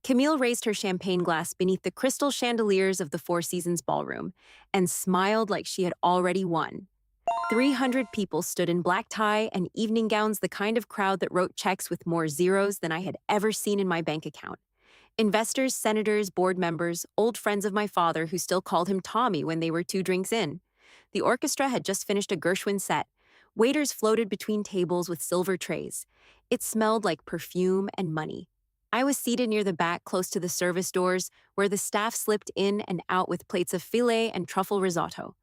Camille raised her champagne glass beneath the crystal chandeliers of the Four Seasons ballroom and smiled like she had already won. 300 people stood in black tie and evening gowns, the kind of crowd that wrote checks with more zeros than I had ever seen in my bank account. Investors, senators, board members, old friends of my father who still called him Tommy when they were 2 drinks in. The orchestra had just finished a Gershwin set. Waiters floated between tables with silver trays. It smelled like perfume and money. I was seated near the back, close to the service doors, where the staff slipped in and out with plates of filet and truffle risotto.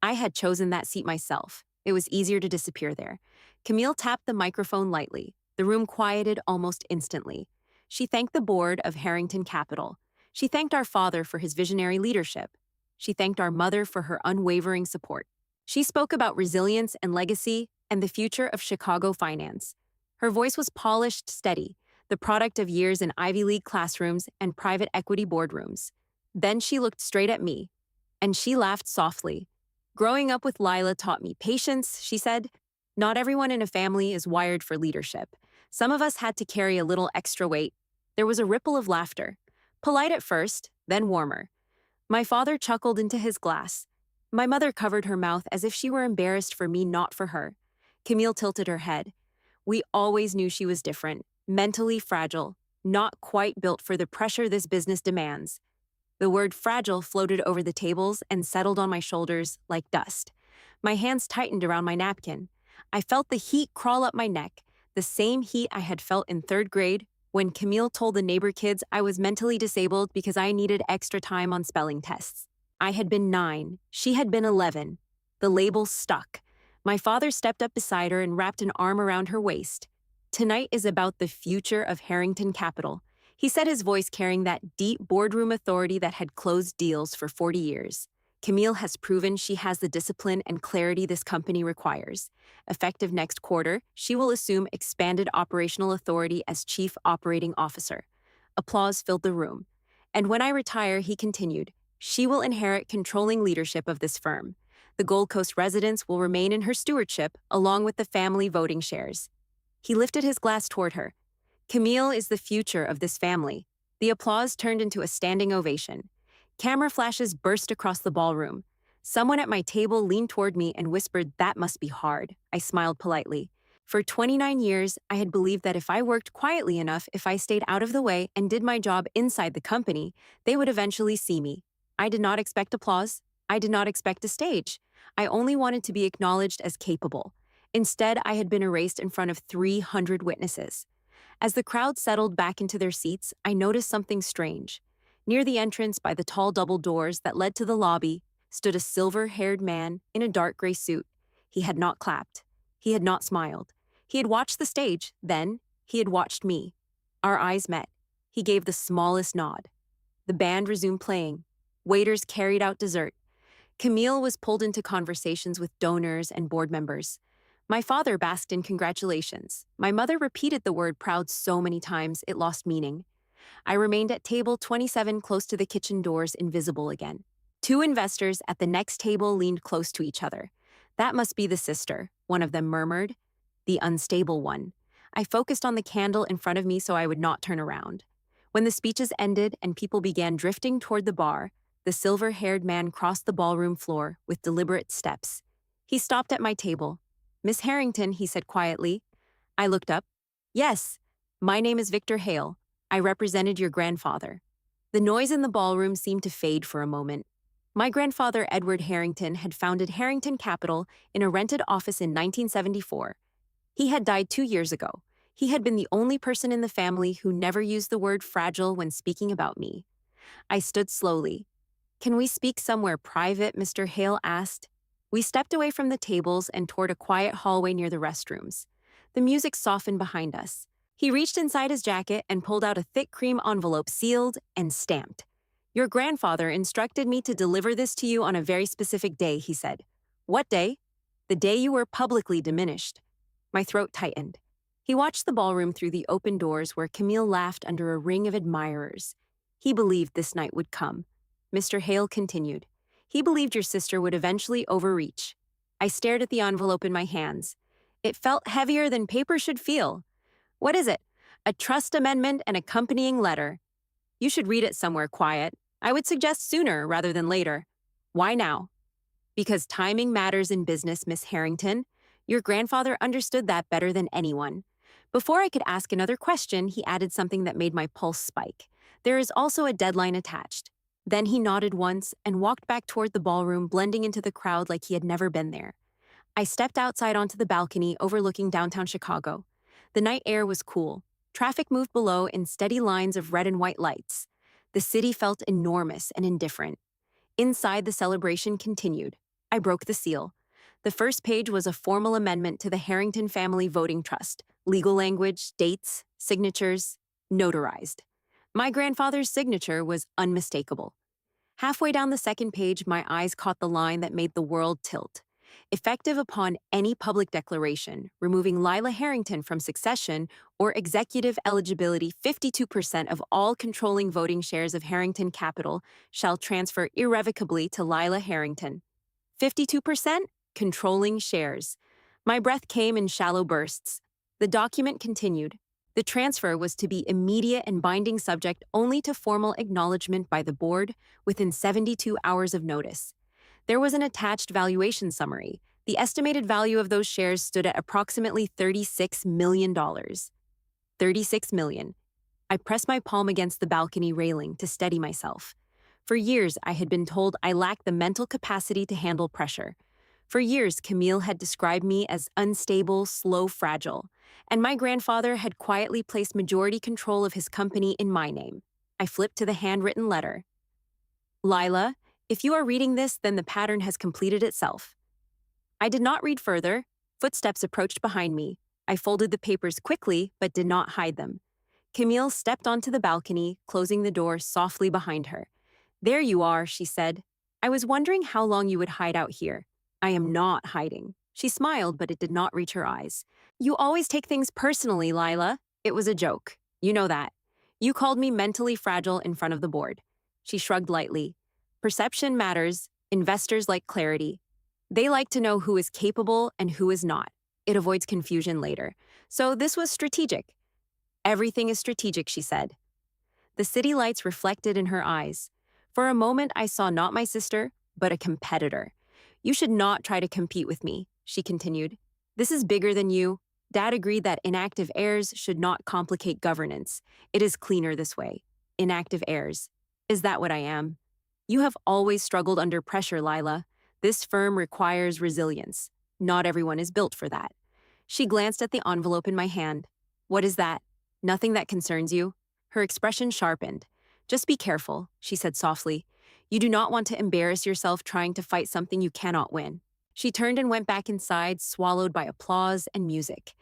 I had chosen that seat myself. It was easier to disappear there. Camille tapped the microphone lightly. The room quieted almost instantly. She thanked the board of Harrington Capital. She thanked our father for his visionary leadership. She thanked our mother for her unwavering support. She spoke about resilience and legacy and the future of Chicago finance. Her voice was polished, steady, the product of years in Ivy League classrooms and private equity boardrooms. Then she looked straight at me, and she laughed softly. Growing up with Lila taught me patience, she said. Not everyone in a family is wired for leadership. Some of us had to carry a little extra weight. There was a ripple of laughter. Polite at first, then warmer. My father chuckled into his glass. My mother covered her mouth as if she were embarrassed for me, not for her. Camille tilted her head. We always knew she was different, mentally fragile, not quite built for the pressure this business demands. The word fragile floated over the tables and settled on my shoulders like dust. My hands tightened around my napkin. I felt the heat crawl up my neck, the same heat I had felt in 3rd grade when Camille told the neighbor kids I was mentally disabled because I needed extra time on spelling tests. I had been 9. She had been 11. The label stuck. My father stepped up beside her and wrapped an arm around her waist. Tonight is about the future of Harrington Capital. He said, his voice carrying that deep boardroom authority that had closed deals for 40 years. Camille has proven she has the discipline and clarity this company requires. Effective next quarter, she will assume expanded operational authority as Chief Operating Officer. Applause filled the room. And when I retire, he continued, she will inherit controlling leadership of this firm. The Gold Coast residents will remain in her stewardship, along with the family voting shares. He lifted his glass toward her. Camille is the future of this family. The applause turned into a standing ovation. Camera flashes burst across the ballroom. Someone at my table leaned toward me and whispered, "That must be hard." I smiled politely. For 29 years, I had believed that if I worked quietly enough, if I stayed out of the way and did my job inside the company, they would eventually see me. I did not expect applause. I did not expect a stage. I only wanted to be acknowledged as capable. Instead, I had been erased in front of 300 witnesses. As the crowd settled back into their seats, I noticed something strange. Near the entrance by the tall double doors that led to the lobby stood a silver-haired man in a dark gray suit. He had not clapped. He had not smiled. He had watched the stage. Then, he had watched me. Our eyes met. He gave the smallest nod. The band resumed playing. Waiters carried out dessert. Camille was pulled into conversations with donors and board members. My father basked in congratulations. My mother repeated the word proud so many times it lost meaning. I remained at table 27 close to the kitchen doors, invisible again. 2 investors at the next table leaned close to each other. That must be the sister, one of them murmured. The unstable one. I focused on the candle in front of me so I would not turn around. When the speeches ended and people began drifting toward the bar, the silver-haired man crossed the ballroom floor with deliberate steps. He stopped at my table. "Miss Harrington," he said quietly. I looked up. "Yes, my name is Victor Hale. I represented your grandfather." The noise in the ballroom seemed to fade for a moment. My grandfather, Edward Harrington, had founded Harrington Capital in a rented office in 1974. He had died 2 years ago. He had been the only person in the family who never used the word fragile when speaking about me. I stood slowly. "Can we speak somewhere private?" Mr. Hale asked. We stepped away from the tables and toward a quiet hallway near the restrooms. The music softened behind us. He reached inside his jacket and pulled out a thick cream envelope sealed and stamped. "Your grandfather instructed me to deliver this to you on a very specific day," he said. "What day?" "The day you were publicly diminished." My throat tightened. He watched the ballroom through the open doors where Camille laughed under a ring of admirers. He believed this night would come. Mr. Hale continued. "He believed your sister would eventually overreach." I stared at the envelope in my hands. It felt heavier than paper should feel. "What is it?" "A trust amendment and accompanying letter." You should read it somewhere quiet. I would suggest sooner rather than later. Why now? Because timing matters in business, Miss Harrington. Your grandfather understood that better than anyone. Before I could ask another question, he added something that made my pulse spike. There is also a deadline attached. Then he nodded once and walked back toward the ballroom, blending into the crowd like he had never been there. I stepped outside onto the balcony overlooking downtown Chicago. The night air was cool. Traffic moved below in steady lines of red and white lights. The city felt enormous and indifferent. Inside, the celebration continued. I broke the seal. The first page was a formal amendment to the Harrington Family Voting Trust. Legal language, dates, signatures, notarized. My grandfather's signature was unmistakable. Halfway down the second page, my eyes caught the line that made the world tilt. Effective upon any public declaration, removing Lila Harrington from succession or executive eligibility, 52% of all controlling voting shares of Harrington Capital shall transfer irrevocably to Lila Harrington. 52%? Controlling shares. My breath came in shallow bursts. The document continued. The transfer was to be immediate and binding, subject only to formal acknowledgement by the board within 72 hours of notice. There was an attached valuation summary. The estimated value of those shares stood at approximately $36 million. $36 million. I pressed my palm against the balcony railing to steady myself. For years, I had been told I lacked the mental capacity to handle pressure. For years, Camille had described me as unstable, slow, fragile, and my grandfather had quietly placed majority control of his company in my name. I flipped to the handwritten letter. Lila, if you are reading this, then the pattern has completed itself. I did not read further. Footsteps approached behind me. I folded the papers quickly, but did not hide them. Camille stepped onto the balcony, closing the door softly behind her. There you are, she said. I was wondering how long you would hide out here. I am not hiding. She smiled, but it did not reach her eyes. You always take things personally, Lila. It was a joke. You know that. You called me mentally fragile in front of the board. She shrugged lightly. Perception matters. Investors like clarity. They like to know who is capable and who is not. It avoids confusion later. So this was strategic. Everything is strategic, she said. The city lights reflected in her eyes. For a moment, I saw not my sister, but a competitor. You should not try to compete with me, she continued. This is bigger than you. Dad agreed that inactive heirs should not complicate governance. It is cleaner this way. Inactive heirs. Is that what I am? You have always struggled under pressure, Lila. This firm requires resilience. Not everyone is built for that. She glanced at the envelope in my hand. What is that? Nothing that concerns you? Her expression sharpened. Just be careful, she said softly. You do not want to embarrass yourself trying to fight something you cannot win. She turned and went back inside, swallowed by applause and music.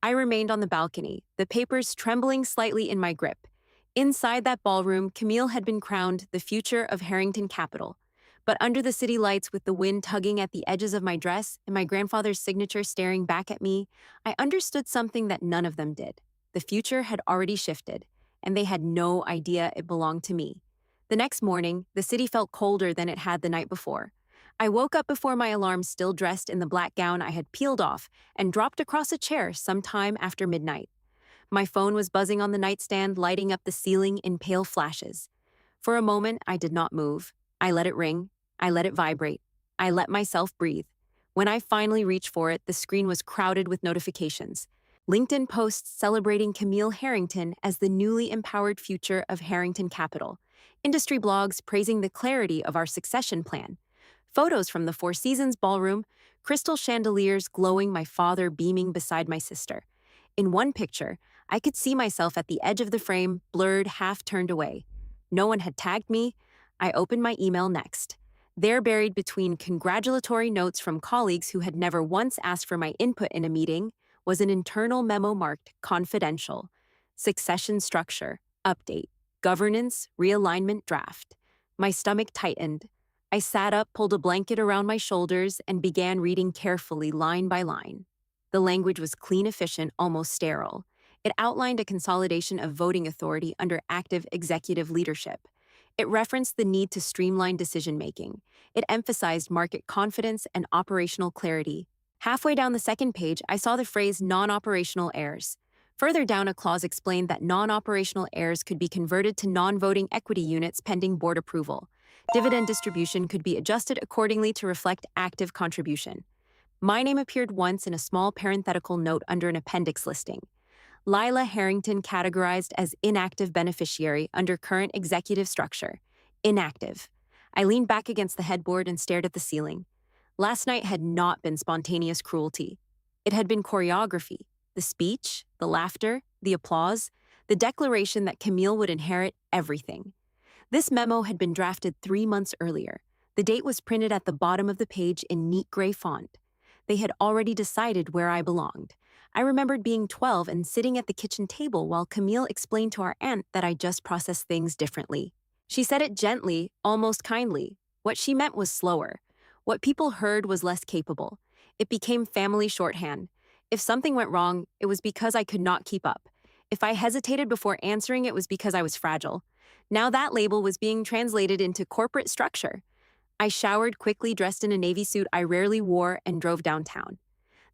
I remained on the balcony, the papers trembling slightly in my grip. Inside that ballroom, Camille had been crowned the future of Harrington Capital. But under the city lights, with the wind tugging at the edges of my dress and my grandfather's signature staring back at me, I understood something that none of them did. The future had already shifted, and they had no idea it belonged to me. The next morning, the city felt colder than it had the night before. I woke up before my alarm, still dressed in the black gown I had peeled off, and dropped across a chair sometime after midnight. My phone was buzzing on the nightstand, lighting up the ceiling in pale flashes. For a moment, I did not move. I let it ring. I let it vibrate. I let myself breathe. When I finally reached for it, the screen was crowded with notifications. LinkedIn posts celebrating Camille Harrington as the newly empowered future of Harrington Capital. Industry blogs praising the clarity of our succession plan. Photos from the Four Seasons ballroom, crystal chandeliers glowing, my father beaming beside my sister. In one picture, I could see myself at the edge of the frame, blurred, half turned away. No one had tagged me. I opened my email next. There, buried between congratulatory notes from colleagues who had never once asked for my input in a meeting, was an internal memo marked confidential. Succession structure, update, governance, realignment draft. My stomach tightened. I sat up, pulled a blanket around my shoulders, and began reading carefully, line by line. The language was clean, efficient, almost sterile. It outlined a consolidation of voting authority under active executive leadership. It referenced the need to streamline decision-making. It emphasized market confidence and operational clarity. Halfway down the second page, I saw the phrase non-operational heirs. Further down, a clause explained that non-operational heirs could be converted to non-voting equity units pending board approval. Dividend distribution could be adjusted accordingly to reflect active contribution. My name appeared once in a small parenthetical note under an appendix listing. Lila Harrington categorized as inactive beneficiary under current executive structure. Inactive. I leaned back against the headboard and stared at the ceiling. Last night had not been spontaneous cruelty. It had been choreography. The speech, the laughter, the applause, the declaration that Camille would inherit everything. This memo had been drafted 3 months earlier. The date was printed at the bottom of the page in neat gray font. They had already decided where I belonged. I remembered being 12 and sitting at the kitchen table while Camille explained to our aunt that I just processed things differently. She said it gently, almost kindly. What she meant was slower. What people heard was less capable. It became family shorthand. If something went wrong, it was because I could not keep up. If I hesitated before answering, it was because I was fragile. Now that label was being translated into corporate structure. I showered quickly, dressed in a navy suit I rarely wore, and drove downtown.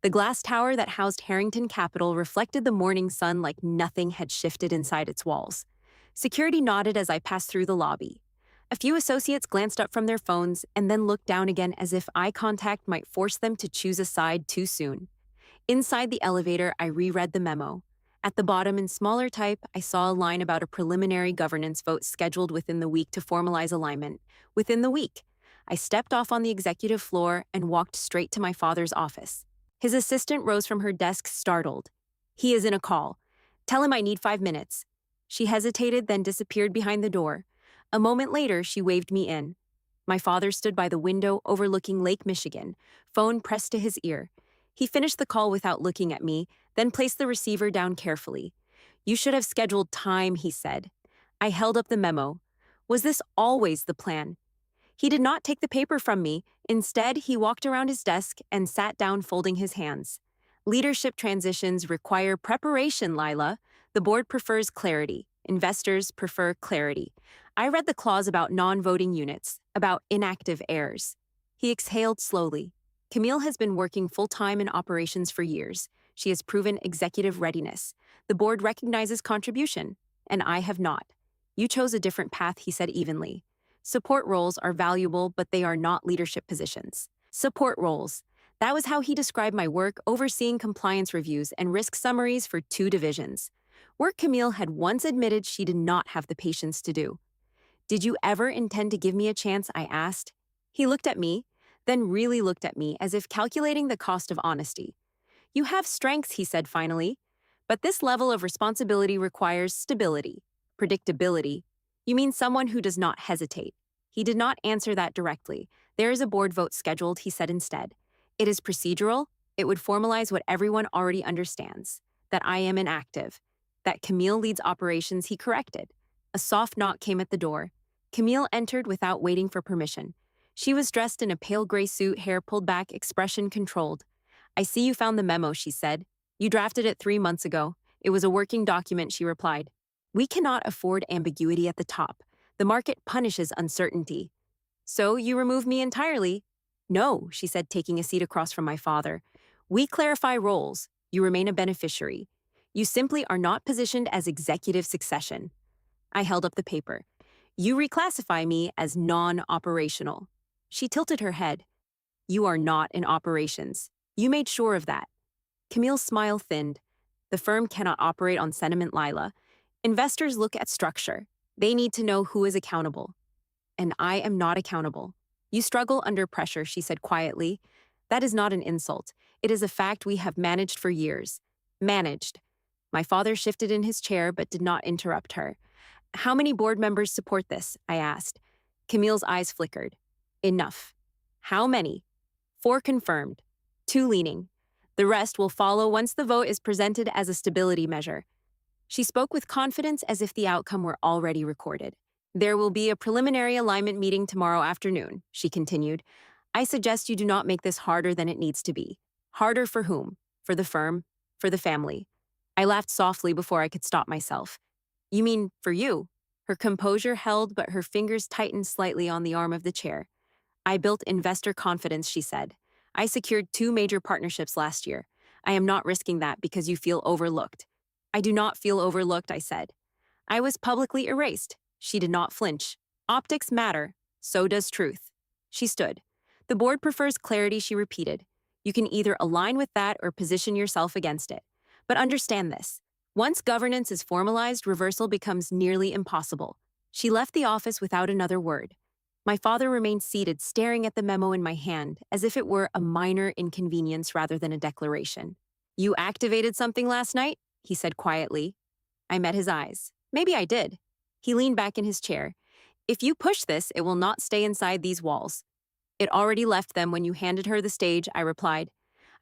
The glass tower that housed Harrington Capital reflected the morning sun like nothing had shifted inside its walls. Security nodded as I passed through the lobby. A few associates glanced up from their phones and then looked down again as if eye contact might force them to choose a side too soon. Inside the elevator, I reread the memo. At the bottom, in smaller type, I saw a line about a preliminary governance vote scheduled within the week to formalize alignment. Within the week. I stepped off on the executive floor and walked straight to my father's office. His assistant rose from her desk, startled. "He is in a call. Tell him I need 5 minutes." She hesitated, then disappeared behind the door. A moment later, she waved me in. My father stood by the window overlooking Lake Michigan, phone pressed to his ear. He finished the call without looking at me, then placed the receiver down carefully. "You should have scheduled time," he said. I held up the memo. Was this always the plan? He did not take the paper from me. Instead, he walked around his desk and sat down folding his hands. "Leadership transitions require preparation, Lila. The board prefers clarity. Investors prefer clarity." I read the clause about non-voting units, about inactive heirs. He exhaled slowly. "Camille has been working full-time in operations for years. She has proven executive readiness. The board recognizes contribution, and I have not. You chose a different path," he said evenly. "Support roles are valuable, but they are not leadership positions." Support roles. That was how he described my work, overseeing compliance reviews and risk summaries for 2 divisions. Work Camille had once admitted she did not have the patience to do. "Did you ever intend to give me a chance?" I asked. He looked at me, then really looked at me as if calculating the cost of honesty. "You have strengths," he said finally, "but this level of responsibility requires stability, predictability. You mean someone who does not hesitate." He did not answer that directly. "There is a board vote scheduled," he said instead. "It is procedural. It would formalize what everyone already understands, that I am inactive, that Camille leads operations," he corrected. A soft knock came at the door. Camille entered without waiting for permission. She was dressed in a pale gray suit, hair pulled back, expression controlled. "I see you found the memo," she said. "You drafted it 3 months ago. It was a working document," she replied. "We cannot afford ambiguity at the top. The market punishes uncertainty." "So you remove me entirely?" "No," she said, taking a seat across from my father. "We clarify roles. You remain a beneficiary. You simply are not positioned as executive succession." I held up the paper. "You reclassify me as non-operational." She tilted her head. "You are not in operations. You made sure of that." Camille's smile thinned. "The firm cannot operate on sentiment, Lila. Investors look at structure. They need to know who is accountable. And I am not accountable." "You struggle under pressure," she said quietly. "That is not an insult. It is a fact we have managed for years." Managed. My father shifted in his chair but did not interrupt her. "How many board members support this?" I asked. Camille's eyes flickered. "Enough." "How many?" 4 confirmed. 2 leaning. The rest will follow once the vote is presented as a stability measure. She spoke with confidence as if the outcome were already recorded. "There will be a preliminary alignment meeting tomorrow afternoon," she continued. "I suggest you do not make this harder than it needs to be." Harder for whom? For the firm? For the family? I laughed softly before I could stop myself. "You mean for you?" Her composure held, but her fingers tightened slightly on the arm of the chair. "I built investor confidence," she said. "I secured 2 major partnerships last year. I am not risking that because you feel overlooked." I do not feel overlooked, I said. I was publicly erased. She did not flinch. Optics matter. So does truth. She stood. The board prefers clarity, she repeated. You can either align with that or position yourself against it. But understand this. Once governance is formalized, reversal becomes nearly impossible. She left the office without another word. My father remained seated, staring at the memo in my hand, as if it were a minor inconvenience rather than a declaration. You activated something last night? He said quietly. I met his eyes. Maybe I did. He leaned back in his chair. If you push this, it will not stay inside these walls. It already left them when you handed her the stage, I replied.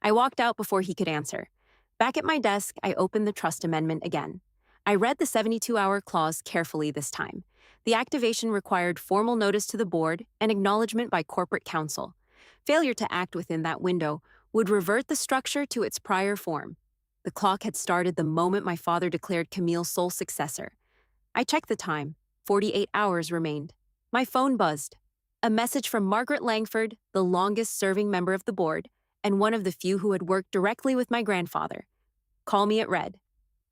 I walked out before he could answer. Back at my desk, I opened the trust amendment again. I read the 72-hour clause carefully this time. The activation required formal notice to the board and acknowledgement by corporate counsel. Failure to act within that window would revert the structure to its prior form. The clock had started the moment my father declared Camille sole successor. I checked the time. 48 hours remained. My phone buzzed. A message from Margaret Langford, the longest-serving member of the board, and one of the few who had worked directly with my grandfather. Call me, it read.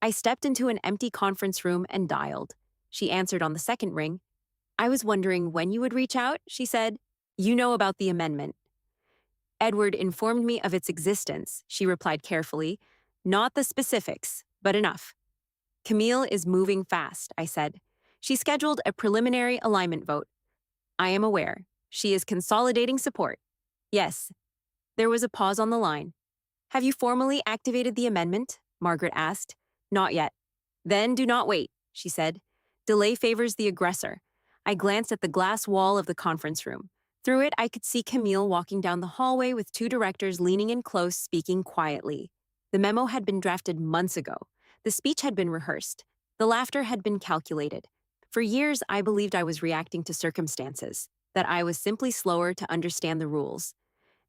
I stepped into an empty conference room and dialed. She answered on the second ring. I was wondering when you would reach out, she said. You know about the amendment. Edward informed me of its existence, she replied carefully. Not the specifics, but enough. Camille is moving fast, I said. She scheduled a preliminary alignment vote. I am aware. She is consolidating support. Yes. There was a pause on the line. Have you formally activated the amendment? Margaret asked. Not yet. Then do not wait, she said. Delay favors the aggressor. I glanced at the glass wall of the conference room. Through it, I could see Camille walking down the hallway with two directors leaning in close, speaking quietly. The memo had been drafted months ago. The speech had been rehearsed. The laughter had been calculated. For years, I believed I was reacting to circumstances, that I was simply slower to understand the rules.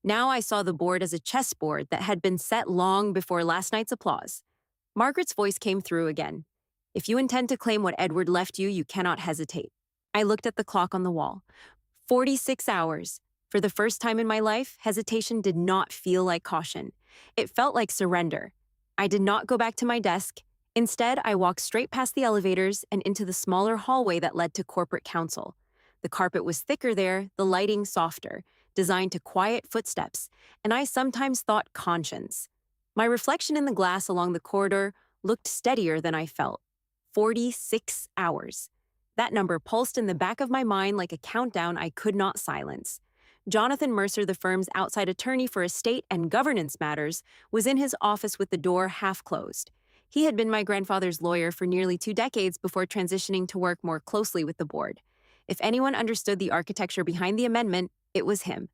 Now I saw the board as a chessboard that had been set long before last night's applause. Margaret's voice came through again. If you intend to claim what Edward left you, you cannot hesitate. I looked at the clock on the wall. 46 hours. For the first time in my life, hesitation did not feel like caution. It felt like surrender. I did not go back to my desk. Instead, I walked straight past the elevators and into the smaller hallway that led to corporate counsel. The carpet was thicker there, the lighting softer, designed to quiet footsteps, and I sometimes thought conscience. My reflection in the glass along the corridor looked steadier than I felt. 46 hours. That number pulsed in the back of my mind like a countdown I could not silence. Jonathan Mercer, the firm's outside attorney for estate and governance matters, was in his office with the door half closed. He had been my grandfather's lawyer for nearly 2 decades before transitioning to work more closely with the board. If anyone understood the architecture behind the amendment, it was him.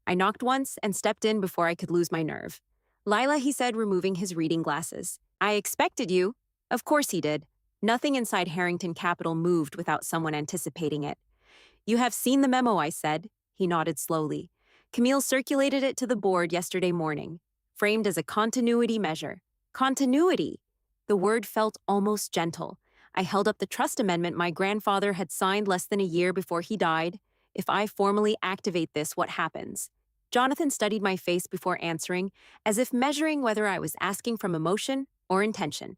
I knocked once and stepped in before I could lose my nerve. Lila, he said, removing his reading glasses. I expected you. Of course he did. Nothing inside Harrington Capital moved without someone anticipating it. You have seen the memo, I said. He nodded slowly. Camille circulated it to the board yesterday morning, framed as a continuity measure. Continuity! The word felt almost gentle. I held up the trust amendment my grandfather had signed less than a year before he died. If I formally activate this, what happens? Jonathan studied my face before answering, as if measuring whether I was asking from emotion or intention.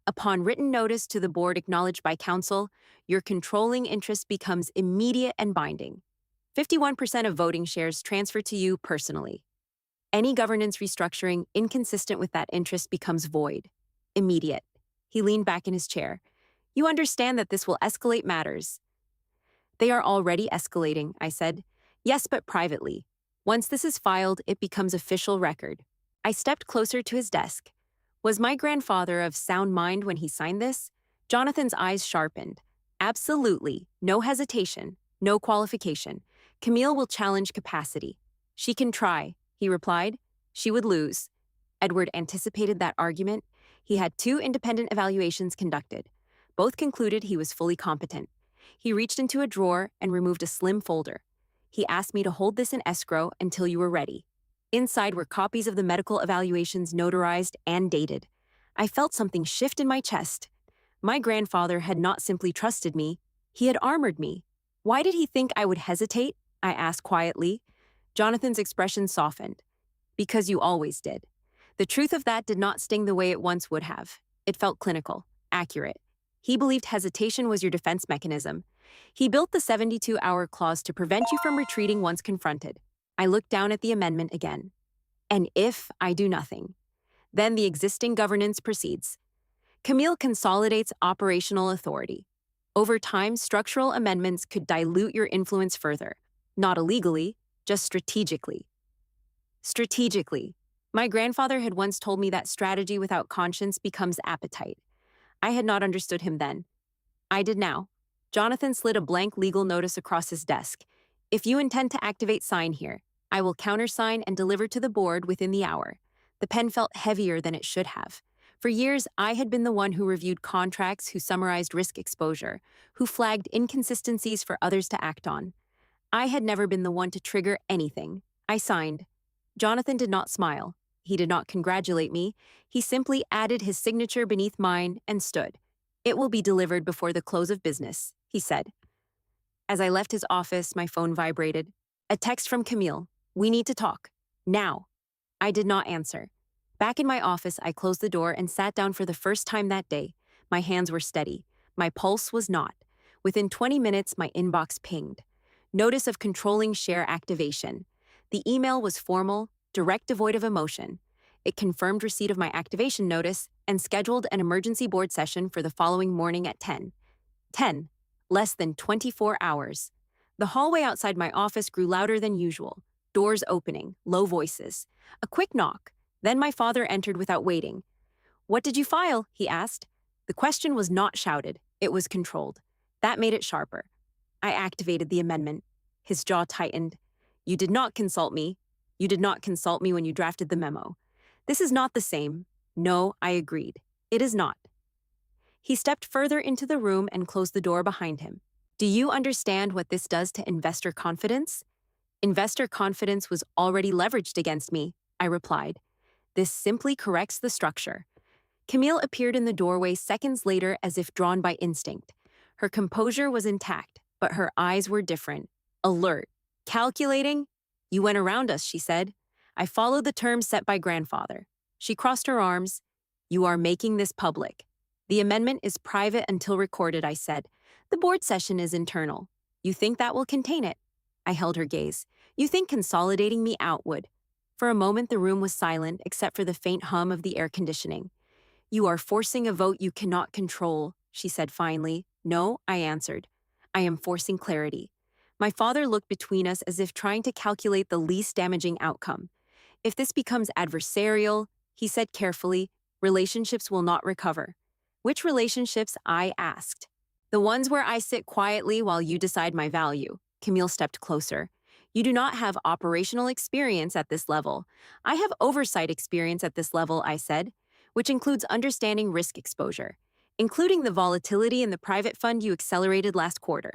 Upon written notice to the board acknowledged by counsel, your controlling interest becomes immediate and binding. 51% of voting shares transfer to you personally. Any governance restructuring inconsistent with that interest becomes void. Immediate. He leaned back in his chair. You understand that this will escalate matters. They are already escalating, I said. Yes, but privately. Once this is filed, it becomes official record. I stepped closer to his desk. Was my grandfather of sound mind when he signed this? Jonathan's eyes sharpened. Absolutely. No hesitation. No qualification. Camille will challenge capacity. She can try, he replied. She would lose. Edward anticipated that argument. He had 2 independent evaluations conducted. Both concluded he was fully competent. He reached into a drawer and removed a slim folder. He asked me to hold this in escrow until you were ready. Inside were copies of the medical evaluations notarized and dated. I felt something shift in my chest. My grandfather had not simply trusted me, he had armored me. Why did he think I would hesitate? I asked quietly. Jonathan's expression softened. Because you always did. The truth of that did not sting the way it once would have. It felt clinical, accurate. He believed hesitation was your defense mechanism. He built the 72-hour clause to prevent you from retreating once confronted. I looked down at the amendment again. And if I do nothing, then the existing governance proceeds. Camille consolidates operational authority. Over time, structural amendments could dilute your influence further. Not illegally, just strategically. Strategically. My grandfather had once told me that strategy without conscience becomes appetite. I had not understood him then. I did now. Jonathan slid a blank legal notice across his desk. If you intend to activate sign here, I will countersign and deliver to the board within the hour. The pen felt heavier than it should have. For years, I had been the one who reviewed contracts, who summarized risk exposure, who flagged inconsistencies for others to act on. I had never been the one to trigger anything. I signed. Jonathan did not smile. He did not congratulate me. He simply added his signature beneath mine and stood. It will be delivered before the close of business, he said. As I left his office, my phone vibrated. A text from Camille. We need to talk. Now. I did not answer. Back in my office, I closed the door and sat down for the first time that day. My hands were steady. My pulse was not. Within 20 minutes, my inbox pinged. Notice of controlling share activation. The email was formal, direct, devoid of emotion. It confirmed receipt of my activation notice and scheduled an emergency board session for the following morning at 10. 10. Less than 24 hours. The hallway outside my office grew louder than usual. Doors opening, low voices. A quick knock. Then my father entered without waiting. What did you file? He asked. The question was not shouted. It was controlled. That made it sharper. I activated the amendment. His jaw tightened. You did not consult me. You did not consult me when you drafted the memo. This is not the same. No, I agreed. It is not. He stepped further into the room and closed the door behind him. Do you understand what this does to investor confidence? Investor confidence was already leveraged against me, I replied. This simply corrects the structure. Camille appeared in the doorway seconds later as if drawn by instinct. Her composure was intact, but her eyes were different. Alert. Calculating? You went around us, she said. I followed the terms set by grandfather. She crossed her arms. You are making this public. The amendment is private until recorded, I said. The board session is internal. You think that will contain it? I held her gaze. You think consolidating me out would? For a moment, the room was silent, except for the faint hum of the air conditioning. You are forcing a vote you cannot control, she said finally. No, I answered. I am forcing clarity. My father looked between us as if trying to calculate the least damaging outcome. If this becomes adversarial, he said carefully, relationships will not recover. Which relationships? I asked. The ones where I sit quietly while you decide my value. Camille stepped closer. You do not have operational experience at this level. I have oversight experience at this level, I said, which includes understanding risk exposure, including the volatility in the private fund you accelerated last quarter.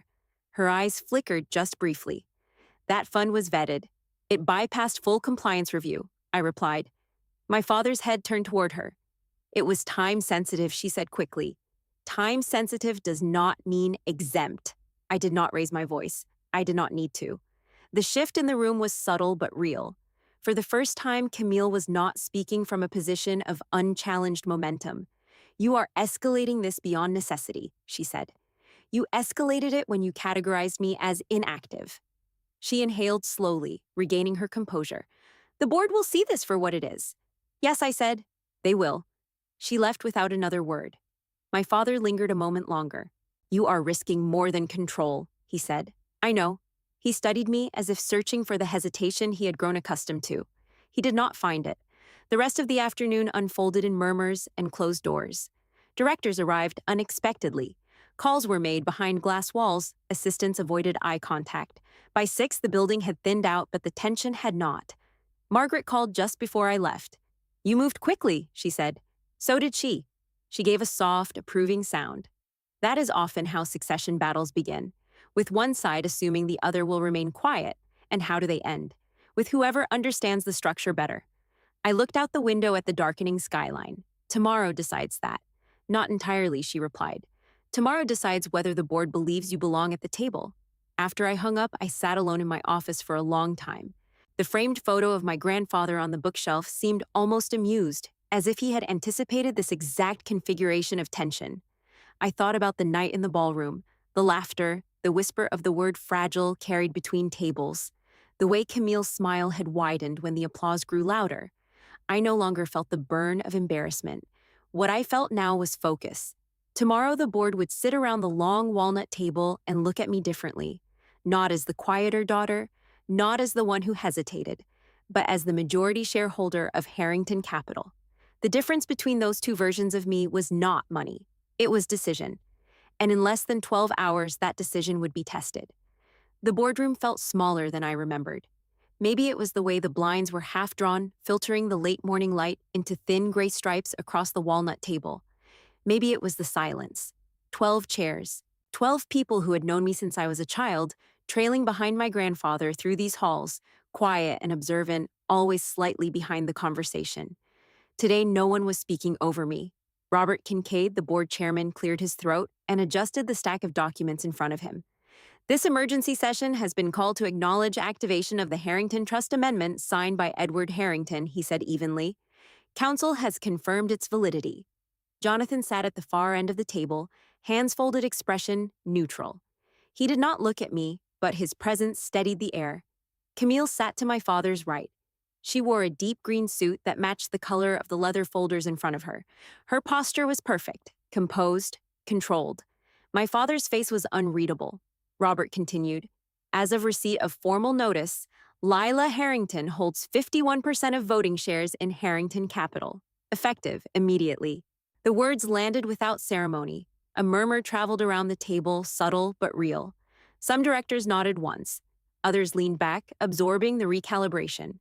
Her eyes flickered just briefly. That fund was vetted. It bypassed full compliance review, I replied. My father's head turned toward her. It was time-sensitive, she said quickly. Time-sensitive does not mean exempt. I did not raise my voice. I did not need to. The shift in the room was subtle but real. For the first time, Camille was not speaking from a position of unchallenged momentum. You are escalating this beyond necessity, she said. You escalated it when you categorized me as inactive. She inhaled slowly, regaining her composure. The board will see this for what it is. Yes, I said. They will. She left without another word. My father lingered a moment longer. You are risking more than control, he said. I know. He studied me as if searching for the hesitation he had grown accustomed to. He did not find it. The rest of the afternoon unfolded in murmurs and closed doors. Directors arrived unexpectedly. Calls were made behind glass walls. Assistants avoided eye contact. By 6, the building had thinned out, but the tension had not. Margaret called just before I left. You moved quickly, she said. So did she. She gave a soft, approving sound. That is often how succession battles begin, with one side assuming the other will remain quiet. And how do they end? With whoever understands the structure better. I looked out the window at the darkening skyline. Tomorrow decides that. Not entirely, she replied. Tomorrow decides whether the board believes you belong at the table. After I hung up, I sat alone in my office for a long time. The framed photo of my grandfather on the bookshelf seemed almost amused. as if he had anticipated this exact configuration of tension. I thought about the night in the ballroom, the laughter, the whisper of the word fragile carried between tables, the way Camille's smile had widened when the applause grew louder. I no longer felt the burn of embarrassment. What I felt now was focus. Tomorrow the board would sit around the long walnut table and look at me differently, not as the quieter daughter, not as the one who hesitated, but as the majority shareholder of Harrington Capital. The difference between those two versions of me was not money. It was decision. And in less than 12 hours, that decision would be tested. The boardroom felt smaller than I remembered. Maybe it was the way the blinds were half-drawn, filtering the late morning light into thin gray stripes across the walnut table. Maybe it was the silence. 12 chairs, 12 people who had known me since I was a child, trailing behind my grandfather through these halls, quiet and observant, always slightly behind the conversation. Today, no one was speaking over me. Robert Kincaid, the board chairman, cleared his throat and adjusted the stack of documents in front of him. This emergency session has been called to acknowledge activation of the Harrington Trust Amendment signed by Edward Harrington, he said evenly. Council has confirmed its validity. Jonathan sat at the far end of the table, hands folded, expression neutral. He did not look at me, but his presence steadied the air. Camille sat to my father's right. She wore a deep green suit that matched the color of the leather folders in front of her. Her posture was perfect, composed, controlled. My father's face was unreadable. Robert continued, as of receipt of formal notice, Lila Harrington holds 51% of voting shares in Harrington Capital, effective immediately. The words landed without ceremony. A murmur traveled around the table, subtle but real. Some directors nodded once. Others leaned back, absorbing the recalibration.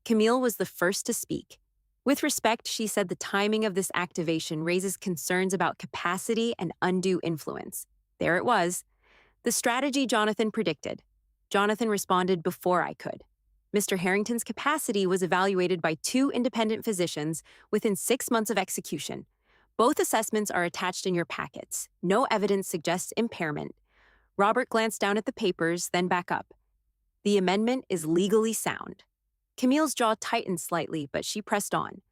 Camille was the first to speak. With respect, she said the timing of this activation raises concerns about capacity and undue influence. There it was. The strategy Jonathan predicted. Jonathan responded before I could. Mr. Harrington's capacity was evaluated by 2 independent physicians within 6 months of execution. Both assessments are attached in your packets. No evidence suggests impairment. Robert glanced down at the papers, then back up. The amendment is legally sound. Camille's jaw tightened slightly, but she pressed on.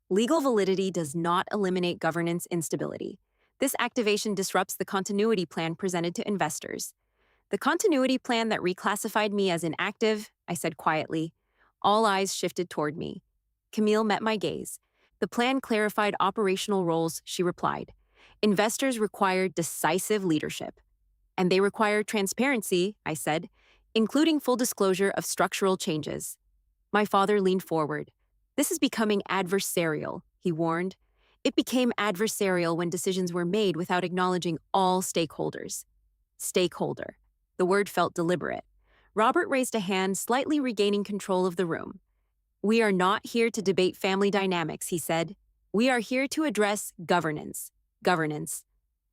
Legal validity does not eliminate governance instability. This activation disrupts the continuity plan presented to investors. The continuity plan that reclassified me as inactive, I said quietly. All eyes shifted toward me. Camille met my gaze. The plan clarified operational roles, she replied. Investors require decisive leadership. And they require transparency, I said, including full disclosure of structural changes. My father leaned forward. This is becoming adversarial, he warned. It became adversarial when decisions were made without acknowledging all stakeholders. Stakeholder. The word felt deliberate. Robert raised a hand, slightly regaining control of the room. We are not here to debate family dynamics, he said. We are here to address governance. Governance.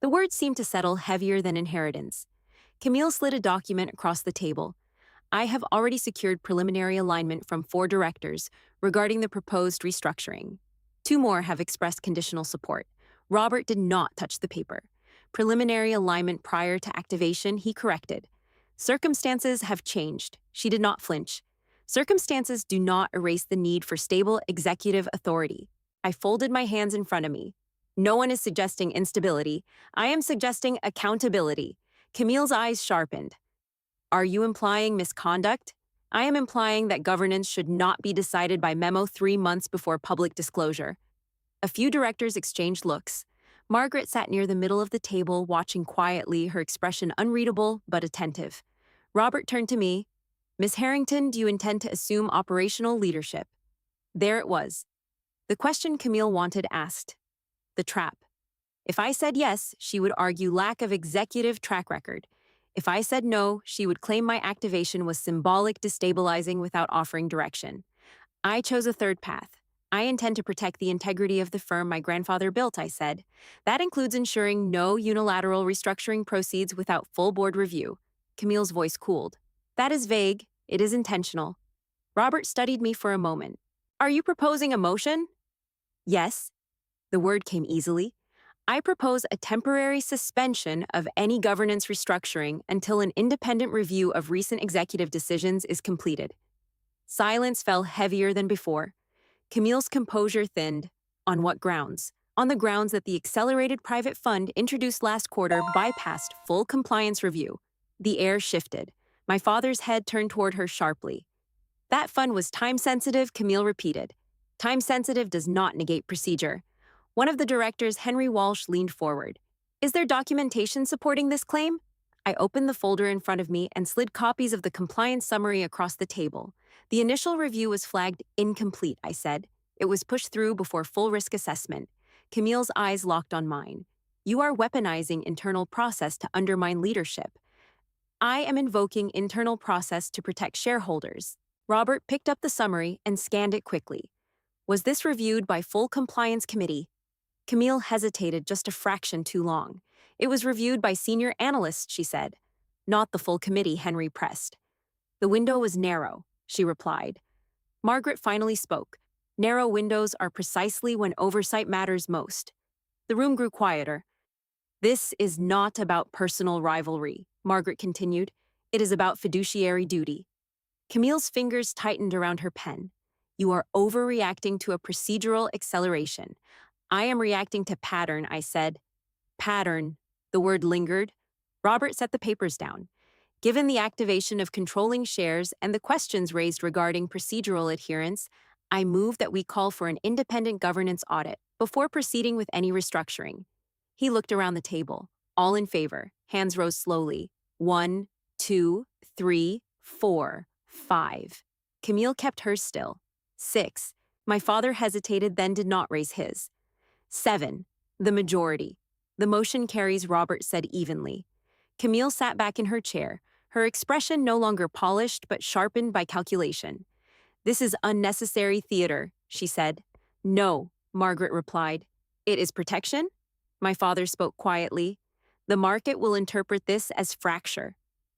The word seemed to settle heavier than inheritance. Camille slid a document across the table. I have already secured preliminary alignment from 4 directors regarding the proposed restructuring. 2 more have expressed conditional support. Robert did not touch the paper. Preliminary alignment prior to activation, he corrected. Circumstances have changed. She did not flinch. Circumstances do not erase the need for stable executive authority. I folded my hands in front of me. No one is suggesting instability. I am suggesting accountability. Camille's eyes sharpened. Are you implying misconduct? I am implying that governance should not be decided by memo 3 months before public disclosure. A few directors exchanged looks. Margaret sat near the middle of the table, watching quietly, her expression unreadable but attentive. Robert turned to me. Miss Harrington, do you intend to assume operational leadership? There it was. The question Camille wanted asked. The trap. If I said yes, she would argue lack of executive track record. If I said no, she would claim my activation was symbolic, destabilizing without offering direction. I chose a third path. I intend to protect the integrity of the firm my grandfather built, I said. That includes ensuring no unilateral restructuring proceeds without full board review. Camille's voice cooled. That is vague. It is intentional. Robert studied me for a moment. Are you proposing a motion? Yes. The word came easily. I propose a temporary suspension of any governance restructuring until an independent review of recent executive decisions is completed. Silence fell heavier than before. Camille's composure thinned. On what grounds? On the grounds that the accelerated private fund introduced last quarter bypassed full compliance review. The air shifted. My father's head turned toward her sharply. That fund was time-sensitive, Camille repeated. Time-sensitive does not negate procedure. One of the directors, Henry Walsh, leaned forward. Is there documentation supporting this claim? I opened the folder in front of me and slid copies of the compliance summary across the table. The initial review was flagged incomplete, I said. It was pushed through before full risk assessment. Camille's eyes locked on mine. You are weaponizing internal process to undermine leadership. I am invoking internal process to protect shareholders. Robert picked up the summary and scanned it quickly. Was this reviewed by full compliance committee? Camille hesitated just a fraction too long. It was reviewed by senior analysts, she said. Not the full committee, Henry pressed. The window was narrow, she replied. Margaret finally spoke. Narrow windows are precisely when oversight matters most. The room grew quieter. This is not about personal rivalry, Margaret continued. It is about fiduciary duty. Camille's fingers tightened around her pen. You are overreacting to a procedural acceleration. I am reacting to pattern, I said. Pattern. The word lingered. Robert set the papers down. Given the activation of controlling shares and the questions raised regarding procedural adherence, I move that we call for an independent governance audit before proceeding with any restructuring. He looked around the table. All in favor. Hands rose slowly. 1, 2, 3, 4, 5. Camille kept hers still. 6. My father hesitated, then did not raise his. 7. The majority. The motion carries, Robert said evenly. Camille sat back in her chair, her expression no longer polished but sharpened by calculation. This is unnecessary theater, she said. No, Margaret replied. It is protection? My father spoke quietly. The market will interpret this as fracture.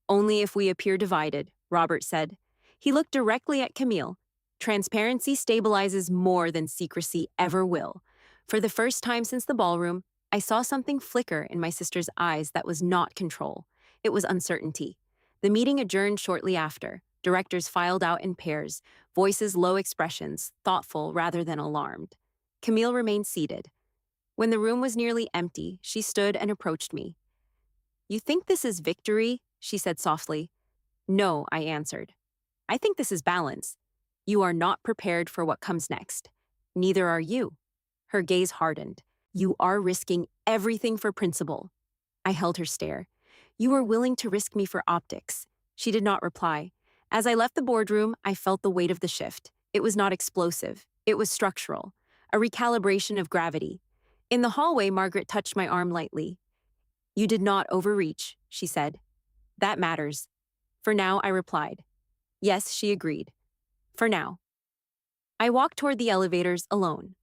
Only if we appear divided, Robert said. He looked directly at Camille. Transparency stabilizes more than secrecy ever will. For the first time since the ballroom, I saw something flicker in my sister's eyes that was not control. It was uncertainty. The meeting adjourned shortly after. Directors filed out in pairs, voices low, expressions thoughtful rather than alarmed. Camille remained seated. When the room was nearly empty, she stood and approached me. You think this is victory? She said softly. No, I answered. I think this is balance. You are not prepared for what comes next. Neither are you. Her gaze hardened. You are risking everything for principle. I held her stare. You are willing to risk me for optics. She did not reply. As I left the boardroom, I felt the weight of the shift. It was not explosive. It was structural. A recalibration of gravity. In the hallway, Margaret touched my arm lightly. You did not overreach, she said. That matters. For now, I replied. Yes, she agreed. For now. I walked toward the elevators alone.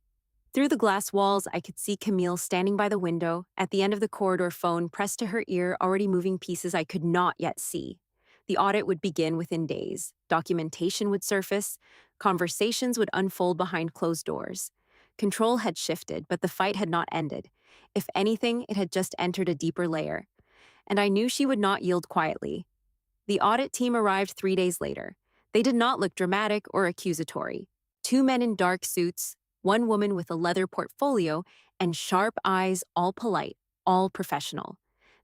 Through the glass walls, I could see Camille standing by the window, at the end of the corridor, phone pressed to her ear, already moving pieces I could not yet see. The audit would begin within days. Documentation would surface. Conversations would unfold behind closed doors. Control had shifted, but the fight had not ended. If anything, it had just entered a deeper layer. And I knew she would not yield quietly. The audit team arrived 3 days later. They did not look dramatic or accusatory. 2 men in dark suits, 1 woman with a leather portfolio, and sharp eyes, all polite, all professional.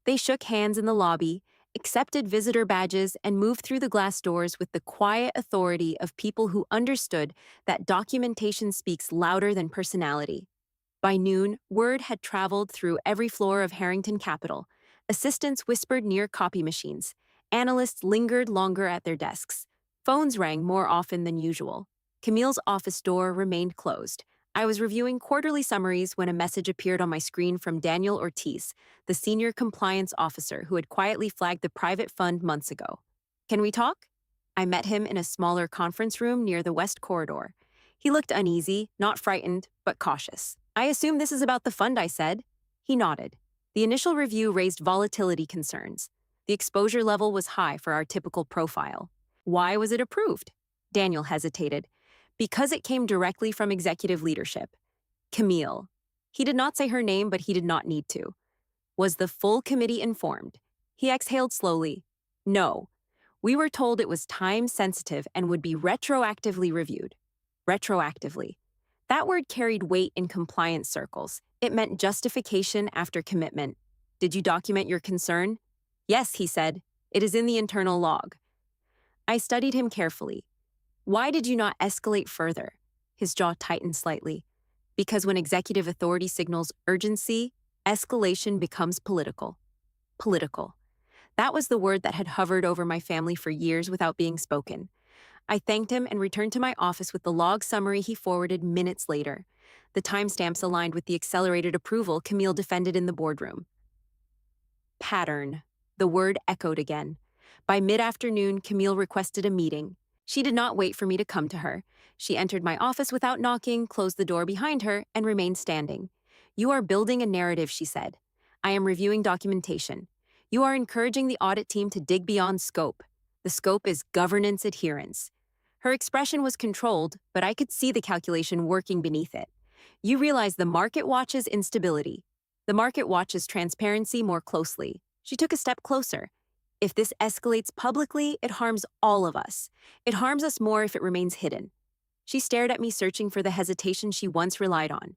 They shook hands in the lobby, accepted visitor badges, and moved through the glass doors with the quiet authority of people who understood that documentation speaks louder than personality. By noon, word had traveled through every floor of Harrington Capital. Assistants whispered near copy machines. Analysts lingered longer at their desks. Phones rang more often than usual. Camille's office door remained closed. I was reviewing quarterly summaries when a message appeared on my screen from Daniel Ortiz, the senior compliance officer who had quietly flagged the private fund months ago. Can we talk? I met him in a smaller conference room near the west corridor. He looked uneasy, not frightened, but cautious. I assume this is about the fund, I said. He nodded. The initial review raised volatility concerns. The exposure level was high for our typical profile. Why was it approved? Daniel hesitated. Because it came directly from executive leadership. Camille. He did not say her name, but he did not need to. Was the full committee informed? He exhaled slowly. No. We were told it was time-sensitive and would be retroactively reviewed. Retroactively. That word carried weight in compliance circles. It meant justification after commitment. Did you document your concern? Yes, he said. It is in the internal log. I studied him carefully. Why did you not escalate further? His jaw tightened slightly. Because when executive authority signals urgency, escalation becomes political. Political. That was the word that had hovered over my family for years without being spoken. I thanked him and returned to my office with the log summary he forwarded minutes later. The timestamps aligned with the accelerated approval Camille defended in the boardroom. Pattern. The word echoed again. By mid-afternoon, Camille requested a meeting. She did not wait for me to come to her. She entered my office without knocking, closed the door behind her, and remained standing. You are building a narrative, she said. I am reviewing documentation. You are encouraging the audit team to dig beyond scope. The scope is governance adherence. Her expression was controlled, but I could see the calculation working beneath it. You realize the market watches instability. The market watches transparency more closely. She took a step closer. If this escalates publicly, it harms all of us. It harms us more if it remains hidden. She stared at me, searching for the hesitation she once relied on.